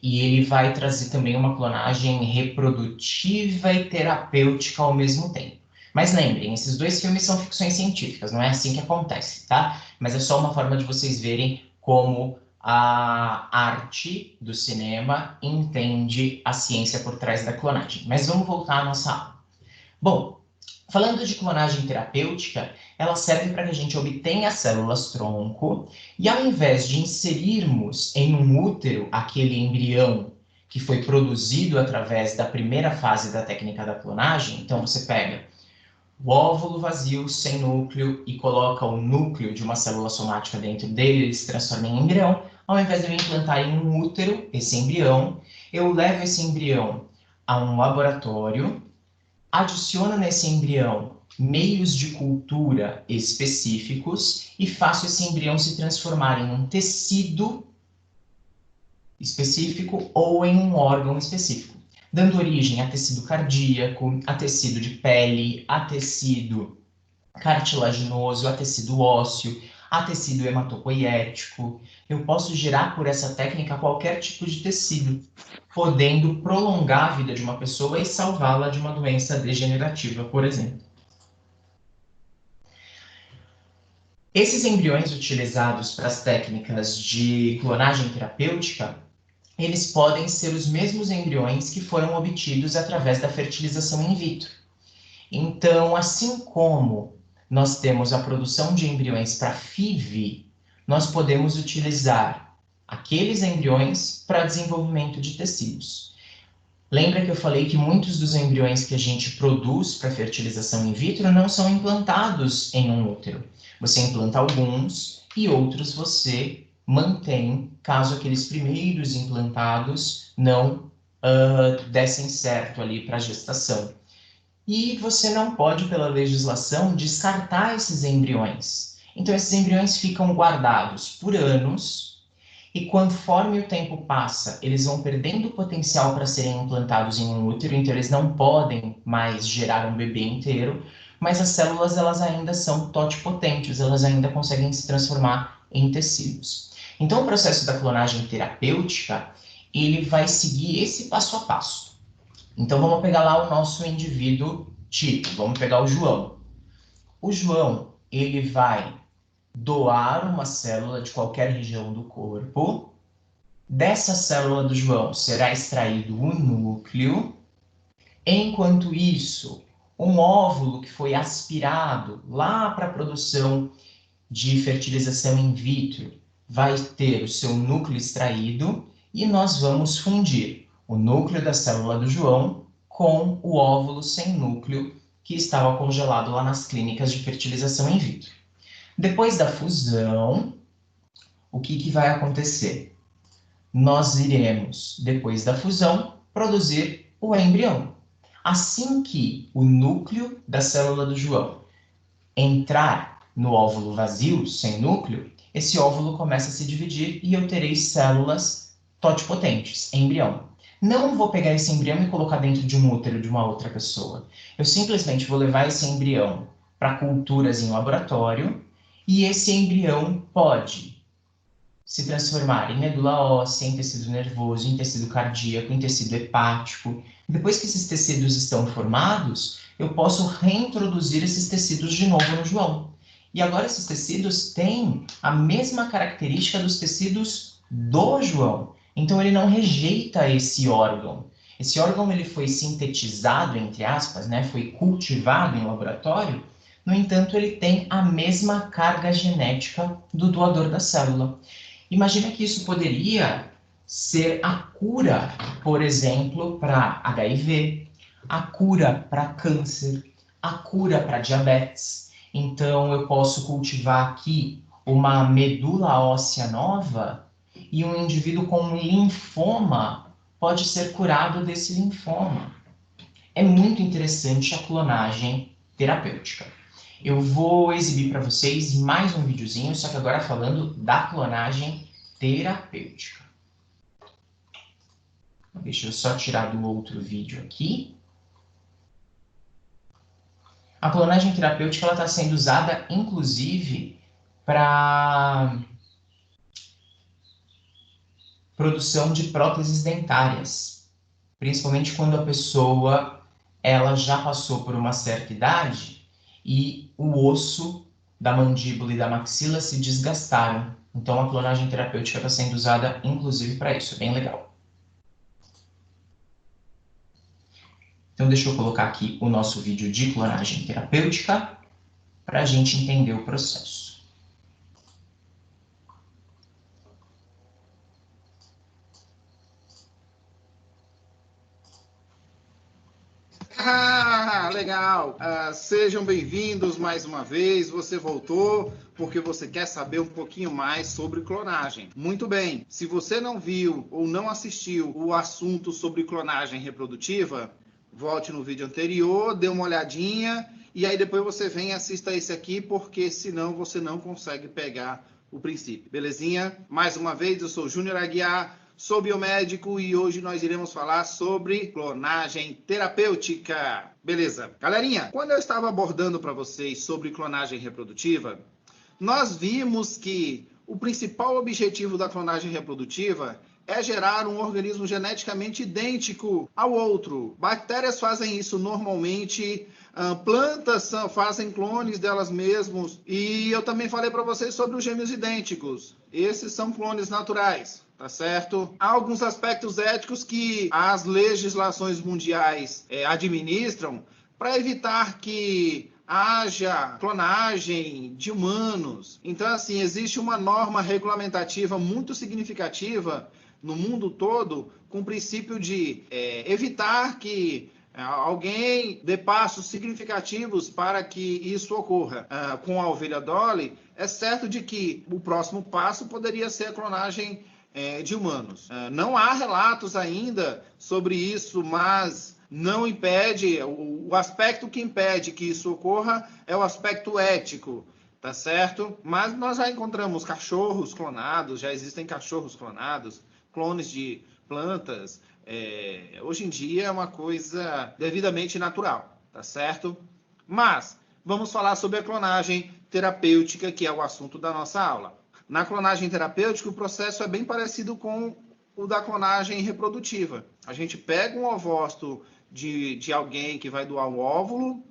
E ele vai trazer também uma clonagem reprodutiva e terapêutica ao mesmo tempo. Mas lembrem, esses dois filmes são ficções científicas, não é assim que acontece, tá? Mas é só uma forma de vocês verem como a arte do cinema entende a ciência por trás da clonagem. Mas vamos voltar à nossa aula. Bom, falando de clonagem terapêutica, ela serve para que a gente obtenha células-tronco e ao invés de inserirmos em um útero aquele embrião que foi produzido através da primeira fase da técnica da clonagem, então você pega o óvulo vazio, sem núcleo, e coloca o núcleo de uma célula somática dentro dele, ele se transforma em embrião. Ao invés de eu implantar em um útero esse embrião, eu levo esse embrião a um laboratório, adiciono nesse embrião meios de cultura específicos e faço esse embrião se transformar em um tecido específico ou em um órgão específico, dando origem a tecido cardíaco, a tecido de pele, a tecido cartilaginoso, a tecido ósseo, a tecido hematopoiético. Eu posso gerar por essa técnica qualquer tipo de tecido, podendo prolongar a vida de uma pessoa e salvá-la de uma doença degenerativa, por exemplo. Esses embriões utilizados para as técnicas de clonagem terapêutica, eles podem ser os mesmos embriões que foram obtidos através da fertilização in vitro. Então, assim como nós temos a produção de embriões para FIV, nós podemos utilizar aqueles embriões para desenvolvimento de tecidos. Lembra que eu falei que muitos dos embriões que a gente produz para fertilização in vitro não são implantados em um útero. Você implanta alguns e outros você mantém, caso aqueles primeiros implantados não dessem certo ali para a gestação. E você não pode, pela legislação, descartar esses embriões. Então, esses embriões ficam guardados por anos e, conforme o tempo passa, eles vão perdendo o potencial para serem implantados em um útero, então eles não podem mais gerar um bebê inteiro, mas as células elas ainda são totipotentes, elas ainda conseguem se transformar em tecidos. Então, o processo da clonagem terapêutica, ele vai seguir esse passo a passo. Então, vamos pegar lá o nosso indivíduo tipo, vamos pegar o João. O João, ele vai doar uma célula de qualquer região do corpo. Dessa célula do João será extraído o núcleo. Enquanto isso, um óvulo que foi aspirado lá para a produção de fertilização in vitro vai ter o seu núcleo extraído e nós vamos fundir o núcleo da célula do João com o óvulo sem núcleo que estava congelado lá nas clínicas de fertilização in vitro. Depois da fusão, o que vai acontecer? Nós iremos, depois da fusão, produzir o embrião. Assim que o núcleo da célula do João entrar no óvulo vazio, sem núcleo, esse óvulo começa a se dividir e eu terei células totipotentes, embrião. Não vou pegar esse embrião e colocar dentro de um útero de uma outra pessoa. Eu simplesmente vou levar esse embrião para culturas em laboratório e esse embrião pode se transformar em medula óssea, em tecido nervoso, em tecido cardíaco, em tecido hepático. Depois que esses tecidos estão formados, eu posso reintroduzir esses tecidos de novo no João. E agora esses tecidos têm a mesma característica dos tecidos do João. Então ele não rejeita esse órgão. Esse órgão ele foi sintetizado, entre aspas, né? Foi cultivado em laboratório. No entanto, ele tem a mesma carga genética do doador da célula. Imagina que isso poderia ser a cura, por exemplo, para HIV, a cura para câncer, a cura para diabetes. Então, eu posso cultivar aqui uma medula óssea nova e um indivíduo com um linfoma pode ser curado desse linfoma. É muito interessante a clonagem terapêutica. Eu vou exibir para vocês mais um videozinho, só que agora falando da clonagem terapêutica. Deixa eu só tirar do outro vídeo aqui. A clonagem terapêutica está sendo usada, inclusive, para produção de próteses dentárias, principalmente quando a pessoa ela já passou por uma certa idade e o osso da mandíbula e da maxila se desgastaram. Então, a clonagem terapêutica está sendo usada, inclusive, para isso. Bem legal. Então, deixa eu colocar aqui o nosso vídeo de clonagem terapêutica para a gente entender o processo. Legal! Sejam bem-vindos mais uma vez. Você voltou porque você quer saber um pouquinho mais sobre clonagem. Muito bem, se você não viu ou não assistiu o assunto sobre clonagem reprodutiva, volte no vídeo anterior, dê uma olhadinha e aí depois você vem e assista esse aqui, porque senão você não consegue pegar o princípio. Belezinha? Mais uma vez, eu sou Júnior Aguiar, sou biomédico e hoje nós iremos falar sobre clonagem terapêutica. Beleza. Galerinha, quando eu estava abordando para vocês sobre clonagem reprodutiva, nós vimos que o principal objetivo da clonagem reprodutiva é gerar um organismo geneticamente idêntico ao outro. Bactérias fazem isso normalmente, plantas fazem clones delas mesmas, e eu também falei para vocês sobre os gêmeos idênticos. Esses são clones naturais, tá certo? Há alguns aspectos éticos que as legislações mundiais administram para evitar que haja clonagem de humanos. Então, assim, existe uma norma regulamentativa muito significativa no mundo todo, com o princípio de evitar que alguém dê passos significativos para que isso ocorra. Com a ovelha Dolly, é certo de que o próximo passo poderia ser a clonagem de humanos. Não há relatos ainda sobre isso, mas não impede, o aspecto que impede que isso ocorra é o aspecto ético, tá certo? Mas nós já encontramos cachorros clonados, já existem cachorros clonados, clones de plantas. Hoje em dia é uma coisa devidamente natural, tá certo? Mas vamos falar sobre a clonagem terapêutica, que é o assunto da nossa aula. Na clonagem terapêutica, o processo é bem parecido com o da clonagem reprodutiva. A gente pega um ovócito de alguém que vai doar um óvulo,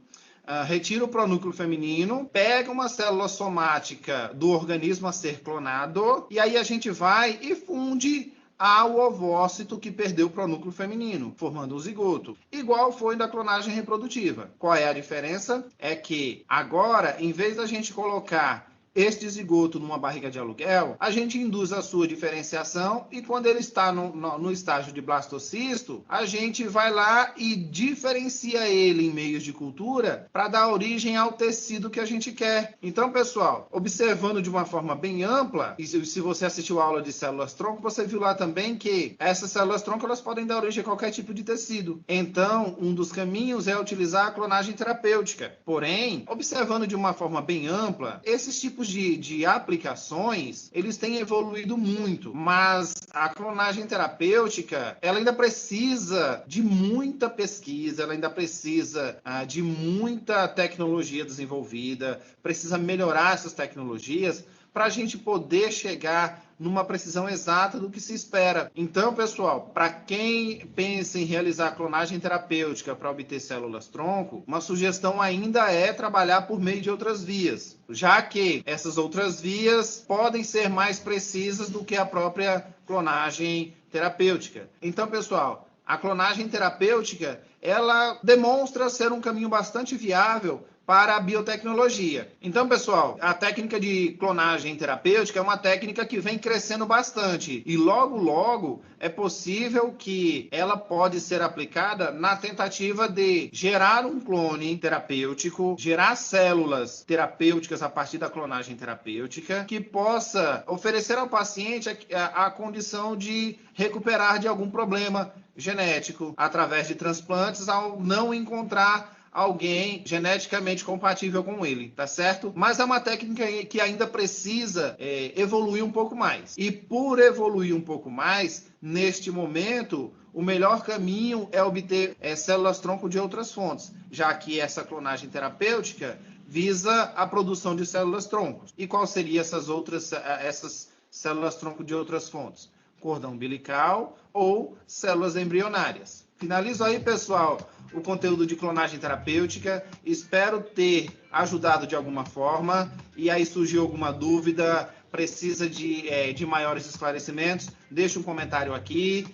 retira o pronúcleo feminino, pega uma célula somática do organismo a ser clonado, e aí a gente vai e funde ao ovócito que perdeu o pronúcleo feminino, formando o zigoto. Igual foi da clonagem reprodutiva. Qual é a diferença? É que agora, em vez da gente colocar este zigoto numa barriga de aluguel, a gente induz a sua diferenciação e quando ele está no estágio de blastocisto, a gente vai lá e diferencia ele em meios de cultura para dar origem ao tecido que a gente quer. Então, pessoal, observando de uma forma bem ampla, e se você assistiu a aula de células-tronco, você viu lá também que essas células-tronco elas podem dar origem a qualquer tipo de tecido. Então, um dos caminhos é utilizar a clonagem terapêutica. Porém, observando de uma forma bem ampla, esses tipos de aplicações, eles têm evoluído muito, mas a clonagem terapêutica, ela ainda precisa de muita pesquisa, ela ainda precisa de muita tecnologia desenvolvida, precisa melhorar essas tecnologias para a gente poder chegar numa precisão exata do que se espera. Então, pessoal, para quem pensa em realizar clonagem terapêutica para obter células-tronco, uma sugestão ainda é trabalhar por meio de outras vias, já que essas outras vias podem ser mais precisas do que a própria clonagem terapêutica. Então, pessoal, a clonagem terapêutica, ela demonstra ser um caminho bastante viável para a biotecnologia. Então, pessoal, a técnica de clonagem terapêutica é uma técnica que vem crescendo bastante e logo, logo é possível que ela pode ser aplicada na tentativa de gerar um clone terapêutico, gerar células terapêuticas a partir da clonagem terapêutica, que possa oferecer ao paciente a condição de recuperar de algum problema genético através de transplantes ao não encontrar alguém geneticamente compatível com ele, tá certo? Mas é uma técnica que ainda precisa evoluir um pouco mais. E por evoluir um pouco mais, neste momento, o melhor caminho é obter células-tronco de outras fontes, já que essa clonagem terapêutica visa a produção de células-troncos. E qual seria essas células-tronco de outras fontes? Cordão umbilical ou células embrionárias. Finalizo aí, pessoal, o conteúdo de clonagem terapêutica. Espero ter ajudado de alguma forma. E aí surgiu alguma dúvida, precisa de maiores esclarecimentos, deixa um comentário aqui.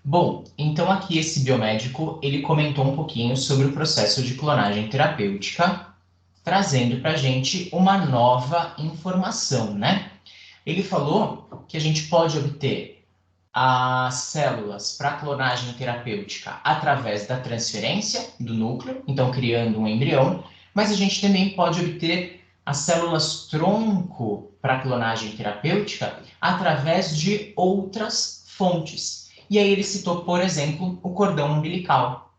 Bom, então aqui esse biomédico, ele comentou um pouquinho sobre o processo de clonagem terapêutica, trazendo para a gente uma nova informação, né? Ele falou que a gente pode obter as células para clonagem terapêutica através da transferência do núcleo, então criando um embrião, mas a gente também pode obter as células tronco para clonagem terapêutica através de outras fontes. E aí ele citou, por exemplo, o cordão umbilical.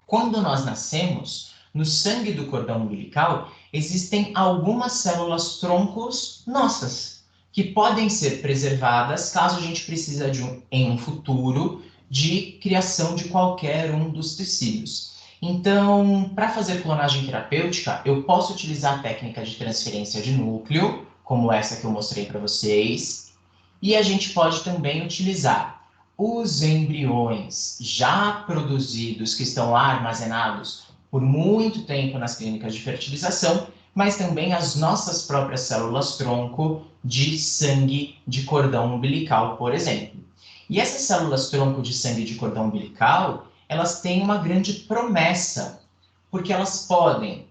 Quando nós nascemos, no sangue do cordão umbilical existem algumas células troncos nossas, que podem ser preservadas caso a gente precise em um futuro de criação de qualquer um dos tecidos. Então, para fazer clonagem terapêutica, eu posso utilizar a técnica de transferência de núcleo, como essa que eu mostrei para vocês, e a gente pode também utilizar os embriões já produzidos, que estão lá armazenados por muito tempo nas clínicas de fertilização, mas também as nossas próprias células-tronco de sangue de cordão umbilical, por exemplo. E essas células-tronco de sangue de cordão umbilical, elas têm uma grande promessa, porque elas podem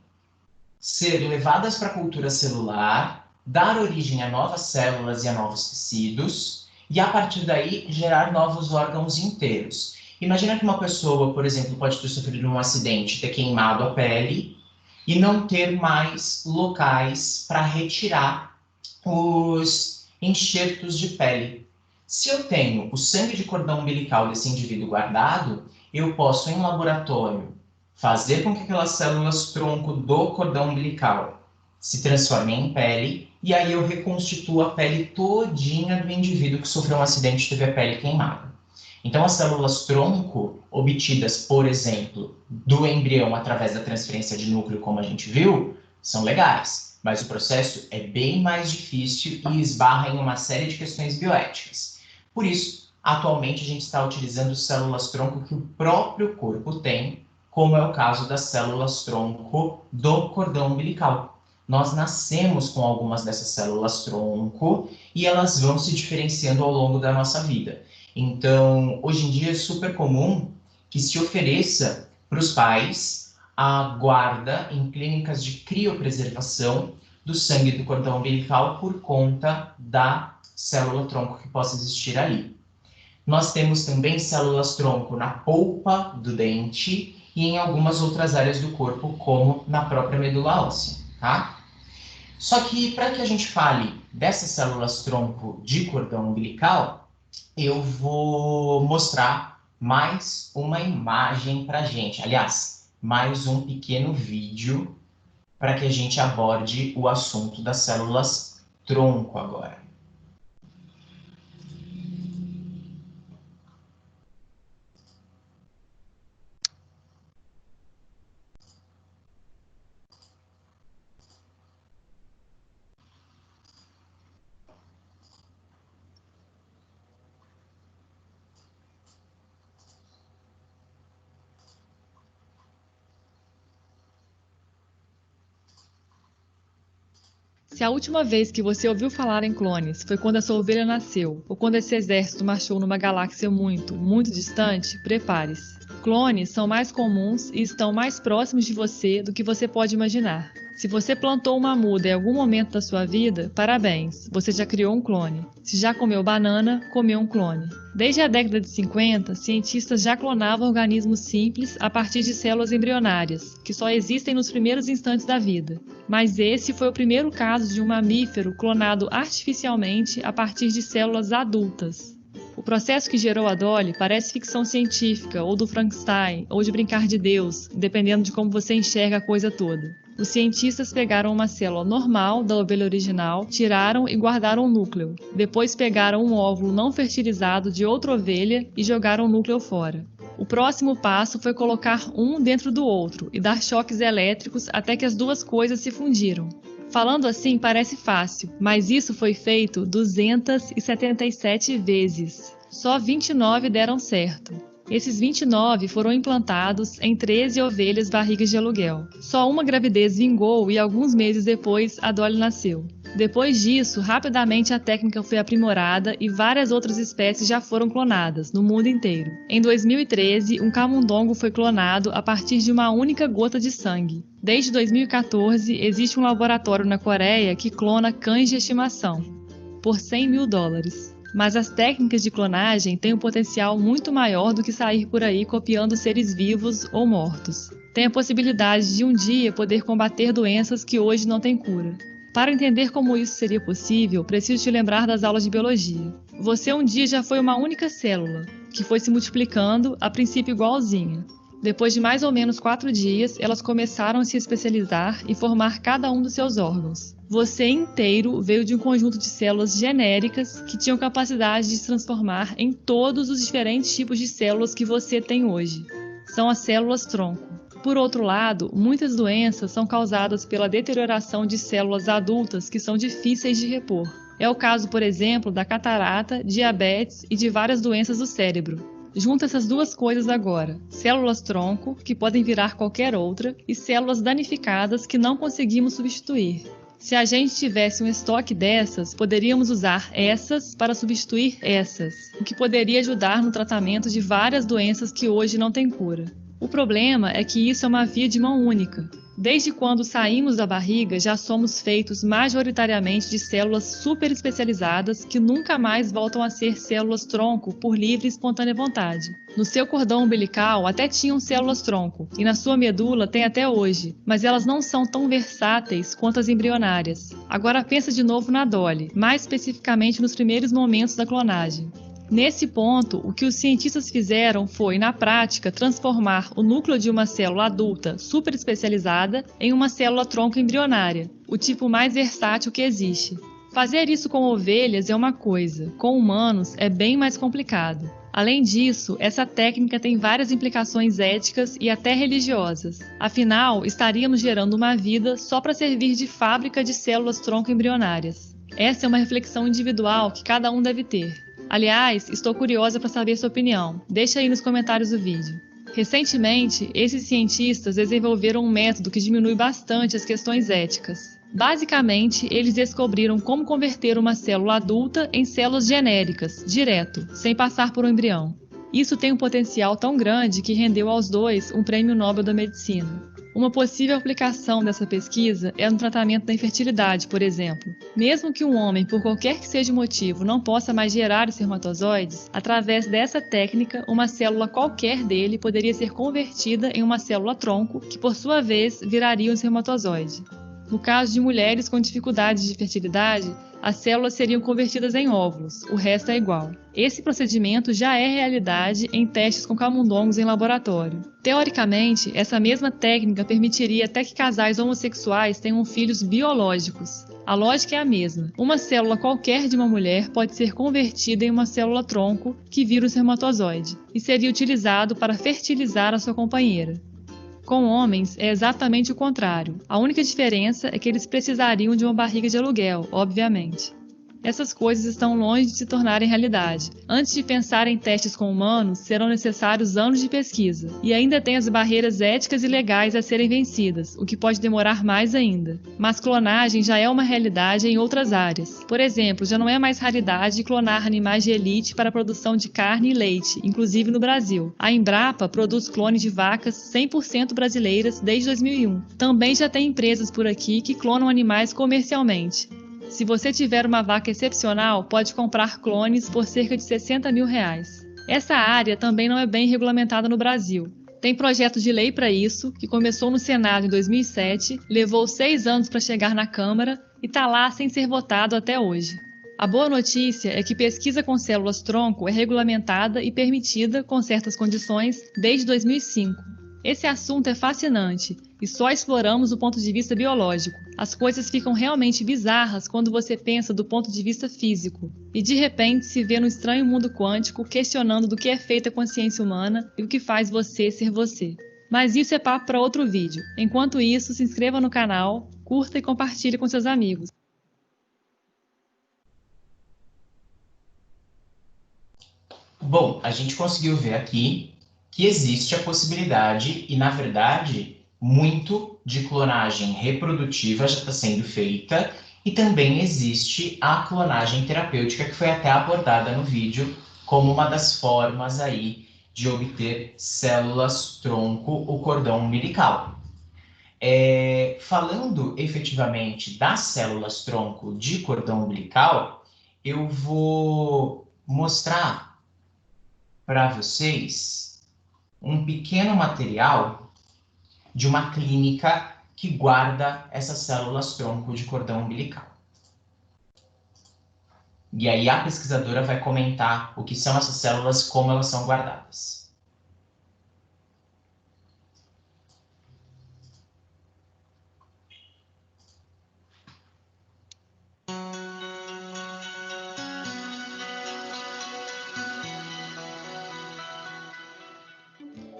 ser levadas para a cultura celular, dar origem a novas células e a novos tecidos, e a partir daí gerar novos órgãos inteiros. Imagina que uma pessoa, por exemplo, pode ter sofrido um acidente, ter queimado a pele, e não ter mais locais para retirar os enxertos de pele. Se eu tenho o sangue de cordão umbilical desse indivíduo guardado, eu posso, em laboratório, fazer com que aquelas células tronco do cordão umbilical se transformem em pele, e aí eu reconstituo a pele todinha do indivíduo que sofreu um acidente e teve a pele queimada. Então, as células-tronco, obtidas, por exemplo, do embrião através da transferência de núcleo, como a gente viu, são legais, mas o processo é bem mais difícil e esbarra em uma série de questões bioéticas. Por isso, atualmente, a gente está utilizando células-tronco que o próprio corpo tem, como é o caso das células-tronco do cordão umbilical. Nós nascemos com algumas dessas células-tronco e elas vão se diferenciando ao longo da nossa vida. Então, hoje em dia é super comum que se ofereça para os pais a guarda em clínicas de criopreservação do sangue do cordão umbilical por conta da célula-tronco que possa existir ali. Nós temos também células-tronco na polpa do dente e em algumas outras áreas do corpo, como na própria medula óssea, tá? Só que, para que a gente fale dessas células-tronco de cordão umbilical, eu vou mostrar mais uma imagem para a gente. Aliás, mais um pequeno vídeo para que a gente aborde o assunto das células-tronco agora. Se a última vez que você ouviu falar em clones foi quando a sua ovelha nasceu, ou quando esse exército marchou numa galáxia muito, muito distante, prepare-se. Clones são mais comuns e estão mais próximos de você do que você pode imaginar. Se você plantou uma muda em algum momento da sua vida, parabéns, você já criou um clone. Se já comeu banana, comeu um clone. Desde a década de 50, cientistas já clonavam organismos simples a partir de células embrionárias, que só existem nos primeiros instantes da vida. Mas esse foi o primeiro caso de um mamífero clonado artificialmente a partir de células adultas. O processo que gerou a Dolly parece ficção científica, ou do Frankenstein, ou de brincar de Deus, dependendo de como você enxerga a coisa toda. Os cientistas pegaram uma célula normal da ovelha original, tiraram e guardaram o núcleo. Depois pegaram um óvulo não fertilizado de outra ovelha e jogaram o núcleo fora. O próximo passo foi colocar um dentro do outro e dar choques elétricos até que as duas coisas se fundiram. Falando assim parece fácil, mas isso foi feito 277 vezes. Só 29 deram certo. Esses 29 foram implantados em 13 ovelhas barrigas de aluguel. Só uma gravidez vingou e alguns meses depois a Dolly nasceu. Depois disso, rapidamente a técnica foi aprimorada e várias outras espécies já foram clonadas, no mundo inteiro. Em 2013, um camundongo foi clonado a partir de uma única gota de sangue. Desde 2014, existe um laboratório na Coreia que clona cães de estimação, por $100 mil. Mas as técnicas de clonagem têm um potencial muito maior do que sair por aí copiando seres vivos ou mortos. Tem a possibilidade de um dia poder combater doenças que hoje não têm cura. Para entender como isso seria possível, preciso te lembrar das aulas de biologia. Você um dia já foi uma única célula, que foi se multiplicando, a princípio igualzinha. Depois de mais ou menos 4 dias, elas começaram a se especializar e formar cada um dos seus órgãos. Você inteiro veio de um conjunto de células genéricas que tinham capacidade de se transformar em todos os diferentes tipos de células que você tem hoje. São as células-tronco. Por outro lado, muitas doenças são causadas pela deterioração de células adultas que são difíceis de repor. É o caso, por exemplo, da catarata, diabetes e de várias doenças do cérebro. Junta essas duas coisas agora, células-tronco, que podem virar qualquer outra, e células danificadas que não conseguimos substituir. Se a gente tivesse um estoque dessas, poderíamos usar essas para substituir essas, o que poderia ajudar no tratamento de várias doenças que hoje não têm cura. O problema é que isso é uma via de mão única. Desde quando saímos da barriga, já somos feitos majoritariamente de células super especializadas que nunca mais voltam a ser células-tronco por livre e espontânea vontade. No seu cordão umbilical até tinham células-tronco, e na sua medula tem até hoje, mas elas não são tão versáteis quanto as embrionárias. Agora pensa de novo na Dolly, mais especificamente nos primeiros momentos da clonagem. Nesse ponto, o que os cientistas fizeram foi, na prática, transformar o núcleo de uma célula adulta super especializada em uma célula-tronco embrionária, o tipo mais versátil que existe. Fazer isso com ovelhas é uma coisa, com humanos é bem mais complicado. Além disso, essa técnica tem várias implicações éticas e até religiosas. Afinal, estaríamos gerando uma vida só para servir de fábrica de células-tronco embrionárias. Essa é uma reflexão individual que cada um deve ter. Aliás, estou curiosa para saber sua opinião. Deixa aí nos comentários do vídeo. Recentemente, esses cientistas desenvolveram um método que diminui bastante as questões éticas. Basicamente, eles descobriram como converter uma célula adulta em células genéricas, direto, sem passar por um embrião. Isso tem um potencial tão grande que rendeu aos dois um prêmio Nobel da Medicina. Uma possível aplicação dessa pesquisa é no tratamento da infertilidade, por exemplo. Mesmo que um homem, por qualquer que seja o motivo, não possa mais gerar espermatozoides, através dessa técnica, uma célula qualquer dele poderia ser convertida em uma célula-tronco, que por sua vez viraria um espermatozoide. No caso de mulheres com dificuldades de fertilidade, as células seriam convertidas em óvulos, o resto é igual. Esse procedimento já é realidade em testes com camundongos em laboratório. Teoricamente, essa mesma técnica permitiria até que casais homossexuais tenham filhos biológicos. A lógica é a mesma. Uma célula qualquer de uma mulher pode ser convertida em uma célula-tronco que vira um espermatozoide e seria utilizado para fertilizar a sua companheira. Com homens, é exatamente o contrário. A única diferença é que eles precisariam de uma barriga de aluguel, obviamente. Essas coisas estão longe de se tornarem realidade. Antes de pensar em testes com humanos, serão necessários anos de pesquisa. E ainda tem as barreiras éticas e legais a serem vencidas, o que pode demorar mais ainda. Mas clonagem já é uma realidade em outras áreas. Por exemplo, já não é mais raridade clonar animais de elite para a produção de carne e leite, inclusive no Brasil. A Embrapa produz clones de vacas 100% brasileiras desde 2001. Também já tem empresas por aqui que clonam animais comercialmente. Se você tiver uma vaca excepcional, pode comprar clones por cerca de R$60 mil. Essa área também não é bem regulamentada no Brasil. Tem projeto de lei para isso, que começou no Senado em 2007, levou 6 anos para chegar na Câmara e está lá sem ser votado até hoje. A boa notícia é que pesquisa com células-tronco é regulamentada e permitida com certas condições desde 2005. Esse assunto é fascinante e só exploramos o ponto de vista biológico. As coisas ficam realmente bizarras quando você pensa do ponto de vista físico. E de repente se vê no estranho mundo quântico questionando do que é feita a consciência humana e o que faz você ser você. Mas isso é papo para outro vídeo. Enquanto isso, se inscreva no canal, curta e compartilhe com seus amigos. Bom, a gente conseguiu ver aqui que existe a possibilidade, e na verdade, muito de clonagem reprodutiva já está sendo feita, e também existe a clonagem terapêutica, que foi até abordada no vídeo como uma das formas aí de obter células-tronco, o cordão umbilical. Falando efetivamente das células-tronco de cordão umbilical, eu vou mostrar para vocês um pequeno material de uma clínica que guarda essas células-tronco de cordão umbilical. E aí a pesquisadora vai comentar o que são essas células, como elas são guardadas.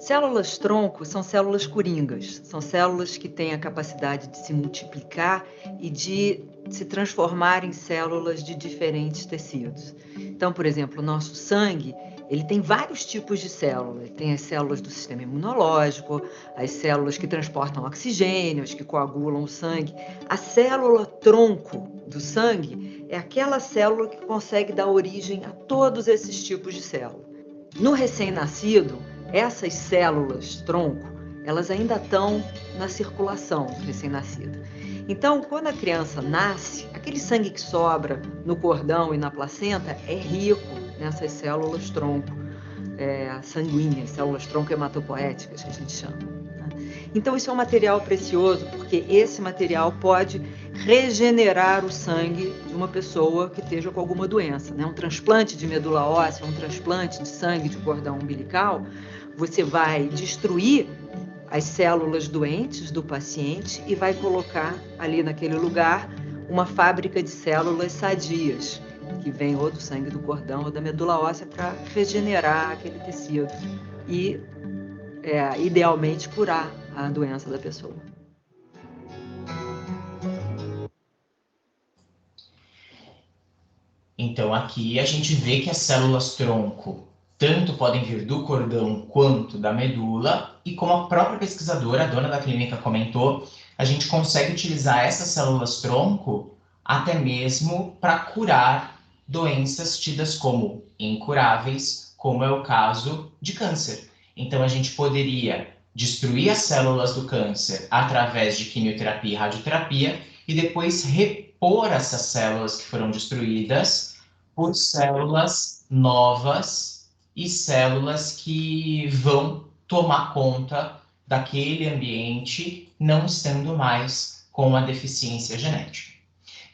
Células-tronco são células coringas, são células que têm a capacidade de se multiplicar e de se transformar em células de diferentes tecidos. Então, por exemplo, o nosso sangue, ele tem vários tipos de células. Ele tem as células do sistema imunológico, as células que transportam oxigênio, as que coagulam o sangue. A célula-tronco do sangue é aquela célula que consegue dar origem a todos esses tipos de células. No recém-nascido, essas células-tronco, elas ainda estão na circulação do recém-nascido. Então, quando a criança nasce, aquele sangue que sobra no cordão e na placenta é rico nessas células-tronco sanguíneas, células-tronco hematopoéticas, que a gente chama. Então, isso é um material precioso, porque esse material pode regenerar o sangue de uma pessoa que esteja com alguma doença. Um transplante de medula óssea, um transplante de sangue de cordão umbilical, você vai destruir as células doentes do paciente e vai colocar ali naquele lugar uma fábrica de células sadias, que vem ou do sangue do cordão ou da medula óssea para regenerar aquele tecido e, idealmente, curar a doença da pessoa. Então, aqui a gente vê que as células-tronco tanto podem vir do cordão quanto da medula, e como a própria pesquisadora, a dona da clínica, comentou, a gente consegue utilizar essas células-tronco até mesmo para curar doenças tidas como incuráveis, como é o caso de câncer. Então, a gente poderia destruir as células do câncer através de quimioterapia e radioterapia, e depois repor essas células que foram destruídas por células novas e células que vão tomar conta daquele ambiente, não estando mais com a deficiência genética.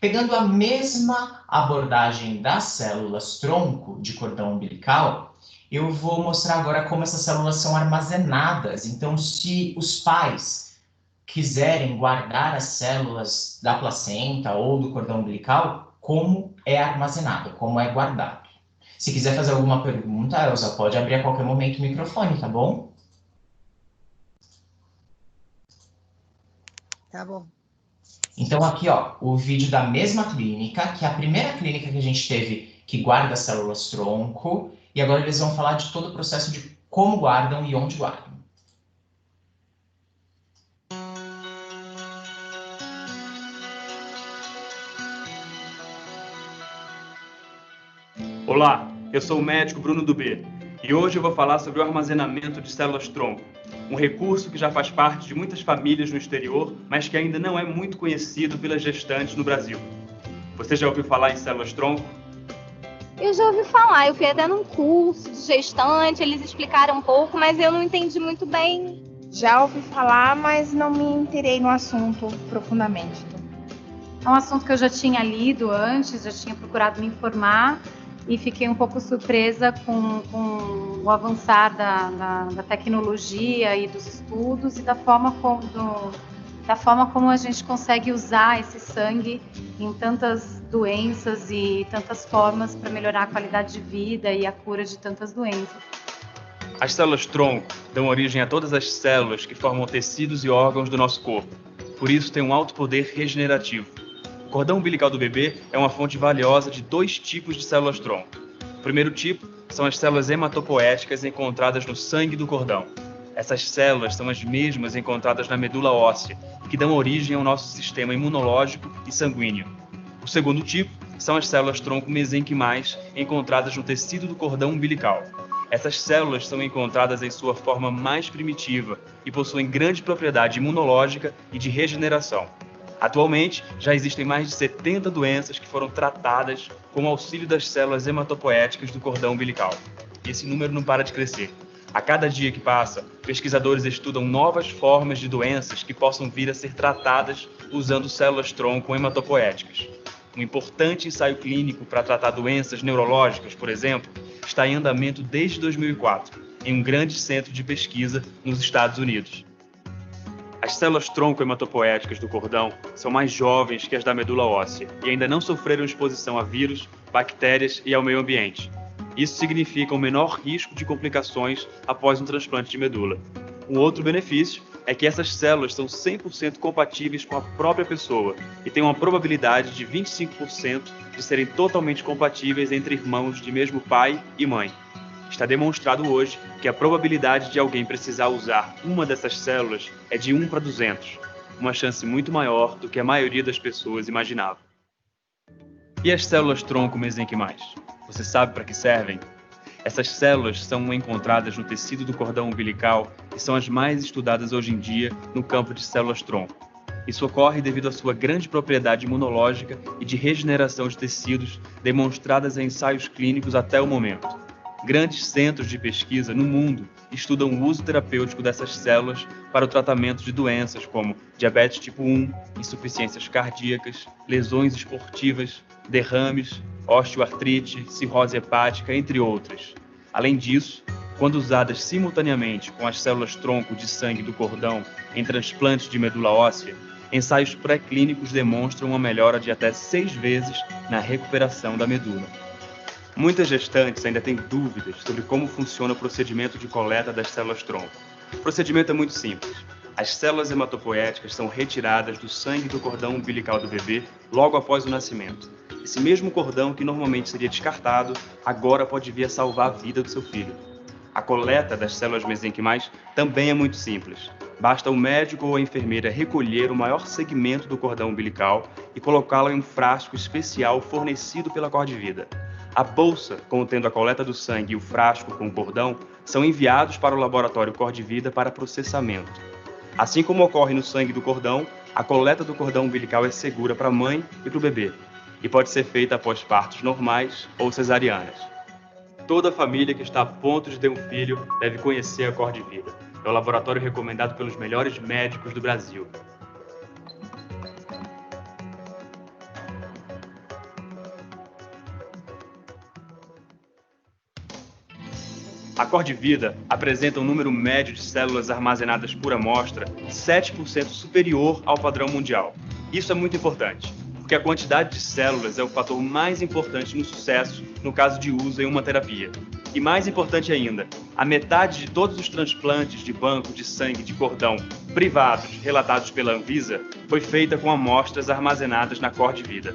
Pegando a mesma abordagem das células-tronco de cordão umbilical, eu vou mostrar agora como essas células são armazenadas. Então, se os pais quiserem guardar as células da placenta ou do cordão umbilical, como é armazenado, como é guardado. Se quiser fazer alguma pergunta, Elza, pode abrir a qualquer momento o microfone, tá bom? Tá bom. Então aqui, ó, o vídeo da mesma clínica, que é a primeira clínica que a gente teve que guarda células tronco, e agora eles vão falar de todo o processo de como guardam e onde guardam. Olá, eu sou o médico Bruno Dubé e hoje eu vou falar sobre o armazenamento de células-tronco, um recurso que já faz parte de muitas famílias no exterior, mas que ainda não é muito conhecido pelas gestantes no Brasil. Você já ouviu falar em células-tronco? Eu já ouvi falar, eu fui até num curso de gestante, eles explicaram um pouco, mas eu não entendi muito bem. Já ouvi falar, mas não me inteirei no assunto profundamente. É um assunto que eu já tinha lido antes, já tinha procurado me informar e fiquei um pouco surpresa com o avançar da tecnologia e dos estudos e da forma como a gente consegue usar esse sangue em tantas doenças e tantas formas para melhorar a qualidade de vida e a cura de tantas doenças. As células-tronco dão origem a todas as células que formam tecidos e órgãos do nosso corpo. Por isso, tem um alto poder regenerativo. O cordão umbilical do bebê é uma fonte valiosa de 2 tipos de células-tronco. O primeiro tipo são as células hematopoéticas encontradas no sangue do cordão. Essas células são as mesmas encontradas na medula óssea, que dão origem ao nosso sistema imunológico e sanguíneo. O segundo tipo são as células-tronco mesenquimais encontradas no tecido do cordão umbilical. Essas células são encontradas em sua forma mais primitiva e possuem grande propriedade imunológica e de regeneração. Atualmente, já existem mais de 70 doenças que foram tratadas com o auxílio das células hematopoéticas do cordão umbilical. E esse número não para de crescer. A cada dia que passa, pesquisadores estudam novas formas de doenças que possam vir a ser tratadas usando células-tronco hematopoéticas. Um importante ensaio clínico para tratar doenças neurológicas, por exemplo, está em andamento desde 2004, em um grande centro de pesquisa nos Estados Unidos. As células-tronco hematopoéticas do cordão são mais jovens que as da medula óssea e ainda não sofreram exposição a vírus, bactérias e ao meio ambiente. Isso significa um menor risco de complicações após um transplante de medula. Um outro benefício é que essas células são 100% compatíveis com a própria pessoa e têm uma probabilidade de 25% de serem totalmente compatíveis entre irmãos de mesmo pai e mãe. Está demonstrado hoje que a probabilidade de alguém precisar usar uma dessas células é de 1 para 200, uma chance muito maior do que a maioria das pessoas imaginava. E as células-tronco mesenquimais? Você sabe para que servem? Essas células são encontradas no tecido do cordão umbilical e são as mais estudadas hoje em dia no campo de células-tronco. Isso ocorre devido à sua grande propriedade imunológica e de regeneração de tecidos demonstradas em ensaios clínicos até o momento. Grandes centros de pesquisa no mundo estudam o uso terapêutico dessas células para o tratamento de doenças como diabetes tipo 1, insuficiências cardíacas, lesões esportivas, derrames, osteoartrite, cirrose hepática, entre outras. Além disso, quando usadas simultaneamente com as células-tronco de sangue do cordão em transplantes de medula óssea, ensaios pré-clínicos demonstram uma melhora de até 6 vezes na recuperação da medula. Muitas gestantes ainda têm dúvidas sobre como funciona o procedimento de coleta das células-tronco. O procedimento é muito simples. As células hematopoéticas são retiradas do sangue do cordão umbilical do bebê logo após o nascimento. Esse mesmo cordão que normalmente seria descartado, agora pode vir a salvar a vida do seu filho. A coleta das células mesenquimais também é muito simples. Basta o médico ou a enfermeira recolher o maior segmento do cordão umbilical e colocá-lo em um frasco especial fornecido pela Cordivida. A bolsa contendo a coleta do sangue e o frasco com o cordão são enviados para o laboratório Cordivida para processamento. Assim como ocorre no sangue do cordão, a coleta do cordão umbilical é segura para a mãe e para o bebê, e pode ser feita após partos normais ou cesarianas. Toda família que está a ponto de ter um filho deve conhecer a Cordivida. É o laboratório recomendado pelos melhores médicos do Brasil. A Cordivida apresenta um número médio de células armazenadas por amostra 7% superior ao padrão mundial. Isso é muito importante, porque a quantidade de células é o fator mais importante no sucesso no caso de uso em uma terapia. E mais importante ainda, a metade de todos os transplantes de banco de sangue de cordão privados relatados pela Anvisa foi feita com amostras armazenadas na Cordivida.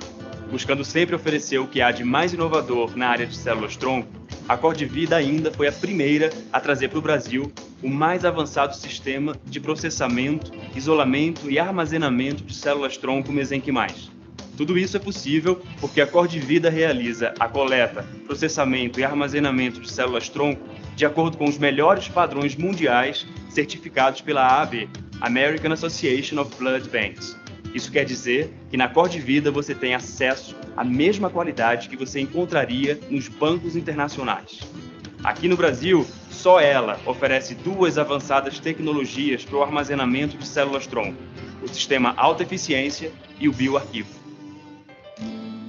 Buscando sempre oferecer o que há de mais inovador na área de células-tronco, a Cordivida ainda foi a primeira a trazer para o Brasil o mais avançado sistema de processamento, isolamento e armazenamento de células-tronco mesenquimais. Tudo isso é possível porque a Cordivida realiza a coleta, processamento e armazenamento de células-tronco de acordo com os melhores padrões mundiais certificados pela AAB, American Association of Blood Banks. Isso quer dizer que na Cordivida você tem acesso à mesma qualidade que você encontraria nos bancos internacionais. Aqui no Brasil, só ela oferece duas avançadas tecnologias para o armazenamento de células-tronco, o sistema alta eficiência e o bioarquivo.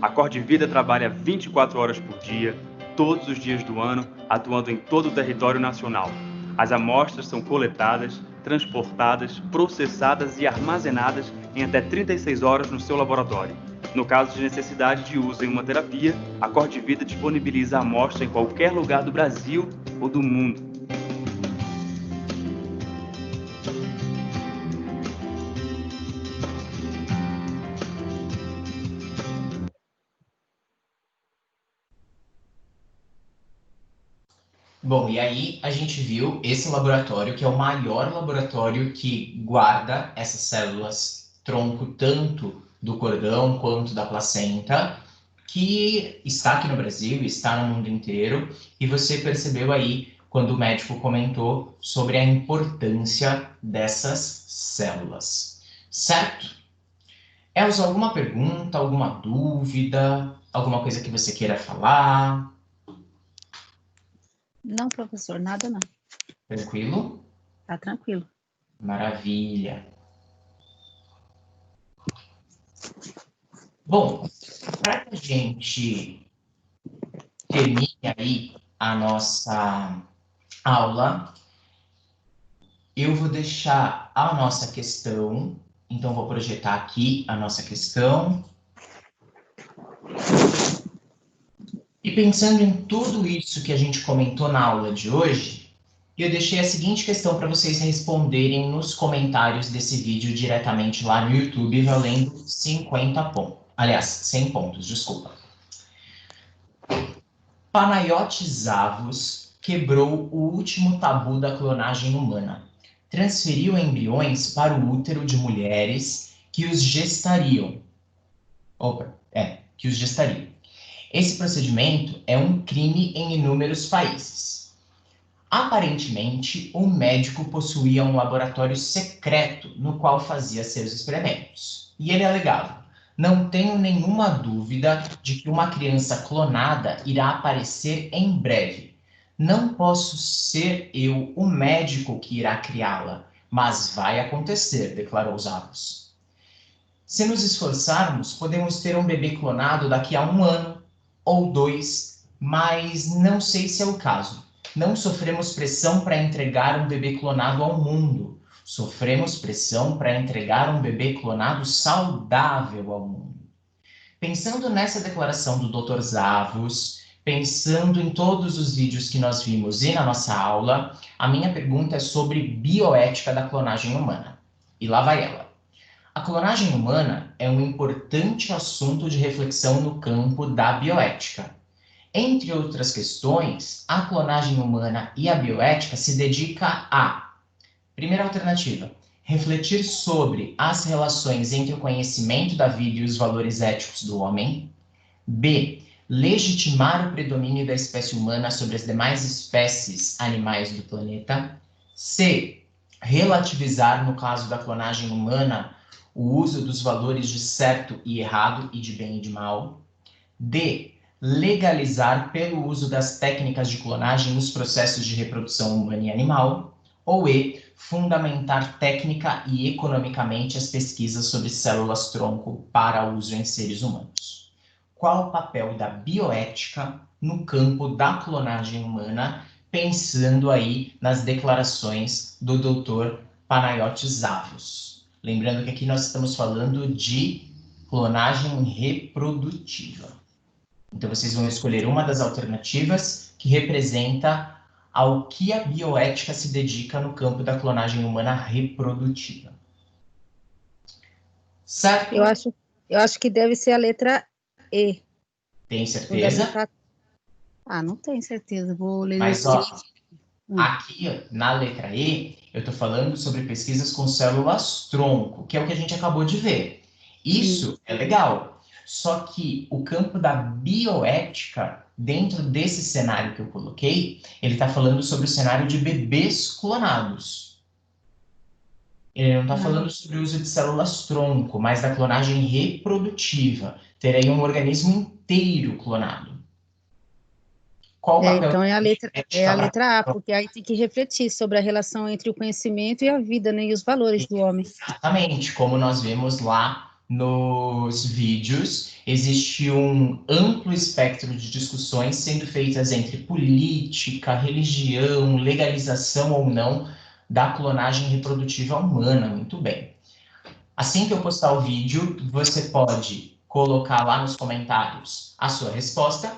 A Cordivida trabalha 24 horas por dia, todos os dias do ano, atuando em todo o território nacional. As amostras são coletadas, transportadas, processadas e armazenadas em até 36 horas no seu laboratório. No caso de necessidade de uso em uma terapia, a Cordivida disponibiliza a amostra em qualquer lugar do Brasil ou do mundo. Bom, e aí a gente viu esse laboratório, que é o maior laboratório que guarda essas células tronco, tanto do cordão quanto da placenta, que está aqui no Brasil, está no mundo inteiro, e você percebeu aí, quando o médico comentou sobre a importância dessas células, certo? Elza, alguma pergunta, alguma dúvida, alguma coisa que você queira falar? Não, professor, nada não. Tranquilo? Tá tranquilo. Maravilha. Bom, para que a gente termine aí a nossa aula, eu vou deixar a nossa questão. Então, vou projetar aqui a nossa questão. E pensando em tudo isso que a gente comentou na aula de hoje, eu deixei a seguinte questão para vocês responderem nos comentários desse vídeo diretamente lá no YouTube, valendo 50 pontos. Aliás, 100 pontos, desculpa. Panayotis avus quebrou o último tabu da clonagem humana. Transferiu embriões para o útero de mulheres que os gestariam. Que os gestariam. Esse procedimento é um crime em inúmeros países. Aparentemente, o médico possuía um laboratório secreto no qual fazia seus experimentos. E ele alegava: não tenho nenhuma dúvida de que uma criança clonada irá aparecer em breve. Não posso ser eu o médico que irá criá-la, mas vai acontecer, declarou Zavos. Se nos esforçarmos, podemos ter um bebê clonado daqui a 1 ano ou 2, mas não sei se é o caso. Não sofremos pressão para entregar um bebê clonado ao mundo. Sofremos pressão para entregar um bebê clonado saudável ao mundo. Pensando nessa declaração do Dr. Zavos, pensando em todos os vídeos que nós vimos e na nossa aula, a minha pergunta é sobre bioética da clonagem humana. E lá vai ela. A clonagem humana é um importante assunto de reflexão no campo da bioética. Entre outras questões, a clonagem humana e a bioética se dedica a: primeira alternativa, refletir sobre as relações entre o conhecimento da vida e os valores éticos do homem. B, legitimar o predomínio da espécie humana sobre as demais espécies animais do planeta. C, relativizar, no caso da clonagem humana, o uso dos valores de certo e errado e de bem e de mal. D, legalizar pelo uso das técnicas de clonagem nos processos de reprodução humana e animal. Ou E, fundamentar técnica e economicamente as pesquisas sobre células-tronco para uso em seres humanos. Qual o papel da bioética no campo da clonagem humana, pensando aí nas declarações do Dr. Panayotis Zavos? Lembrando que aqui nós estamos falando de clonagem reprodutiva. Então, vocês vão escolher uma das alternativas que representa ao que a bioética se dedica no campo da clonagem humana reprodutiva. Certo? Eu acho que deve ser a letra E. Tem certeza? Não tenho certeza. Vou ler. Mas, ó, aqui, na letra E, eu estou falando sobre pesquisas com células-tronco, que é o que a gente acabou de ver. Isso é legal. Só que o campo da bioética, dentro desse cenário que eu coloquei, ele está falando sobre o cenário de bebês clonados. Ele não está falando sobre o uso de células-tronco, mas da clonagem reprodutiva. Ter aí um organismo inteiro clonado. Qual o papel? Então é a letra A, porque aí tem que refletir sobre a relação entre o conhecimento e a vida, né, e os valores do homem. Exatamente, como nós vemos lá nos vídeos, existe um amplo espectro de discussões sendo feitas entre política, religião, legalização ou não da clonagem reprodutiva humana. Muito bem. Assim que eu postar o vídeo, você pode colocar lá nos comentários a sua resposta.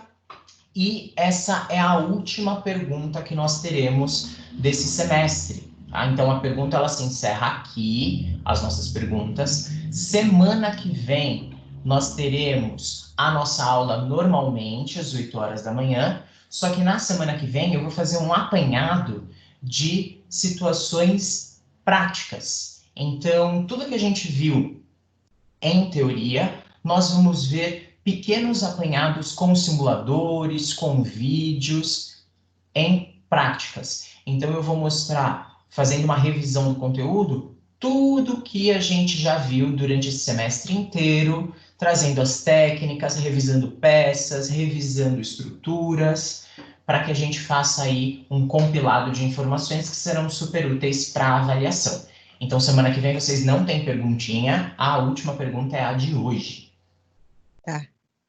E essa é a última pergunta que nós teremos desse semestre. Tá? Então, a pergunta ela se encerra aqui, as nossas perguntas. Semana que vem, nós teremos a nossa aula normalmente, às 8 horas da manhã. Só que na semana que vem, eu vou fazer um apanhado de situações práticas. Então, tudo que a gente viu em teoria, nós vamos ver pequenos apanhados com simuladores, com vídeos, em práticas. Então, eu vou mostrar, fazendo uma revisão do conteúdo, tudo que a gente já viu durante esse semestre inteiro, trazendo as técnicas, revisando peças, revisando estruturas, para que a gente faça aí um compilado de informações que serão super úteis para avaliação. Então, semana que vem vocês não têm perguntinha, a última pergunta é a de hoje.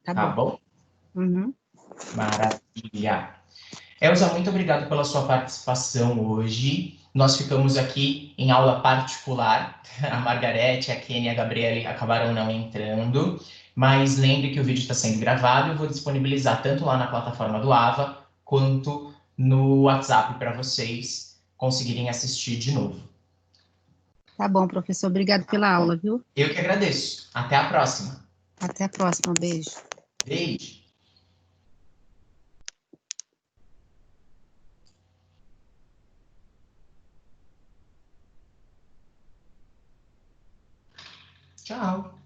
Tá bom? Uhum. Maravilha. Elza, muito obrigado pela sua participação hoje. Nós ficamos aqui em aula particular. A Margarete, a Kenny e a Gabriele acabaram não entrando. Mas lembre que o vídeo está sendo gravado. Eu vou disponibilizar tanto lá na plataforma do AVA, quanto no WhatsApp para vocês conseguirem assistir de novo. Tá bom, professor. Obrigado pela aula, viu? Eu que agradeço. Até a próxima. Até a próxima. Beijo. Beijo. Tchau.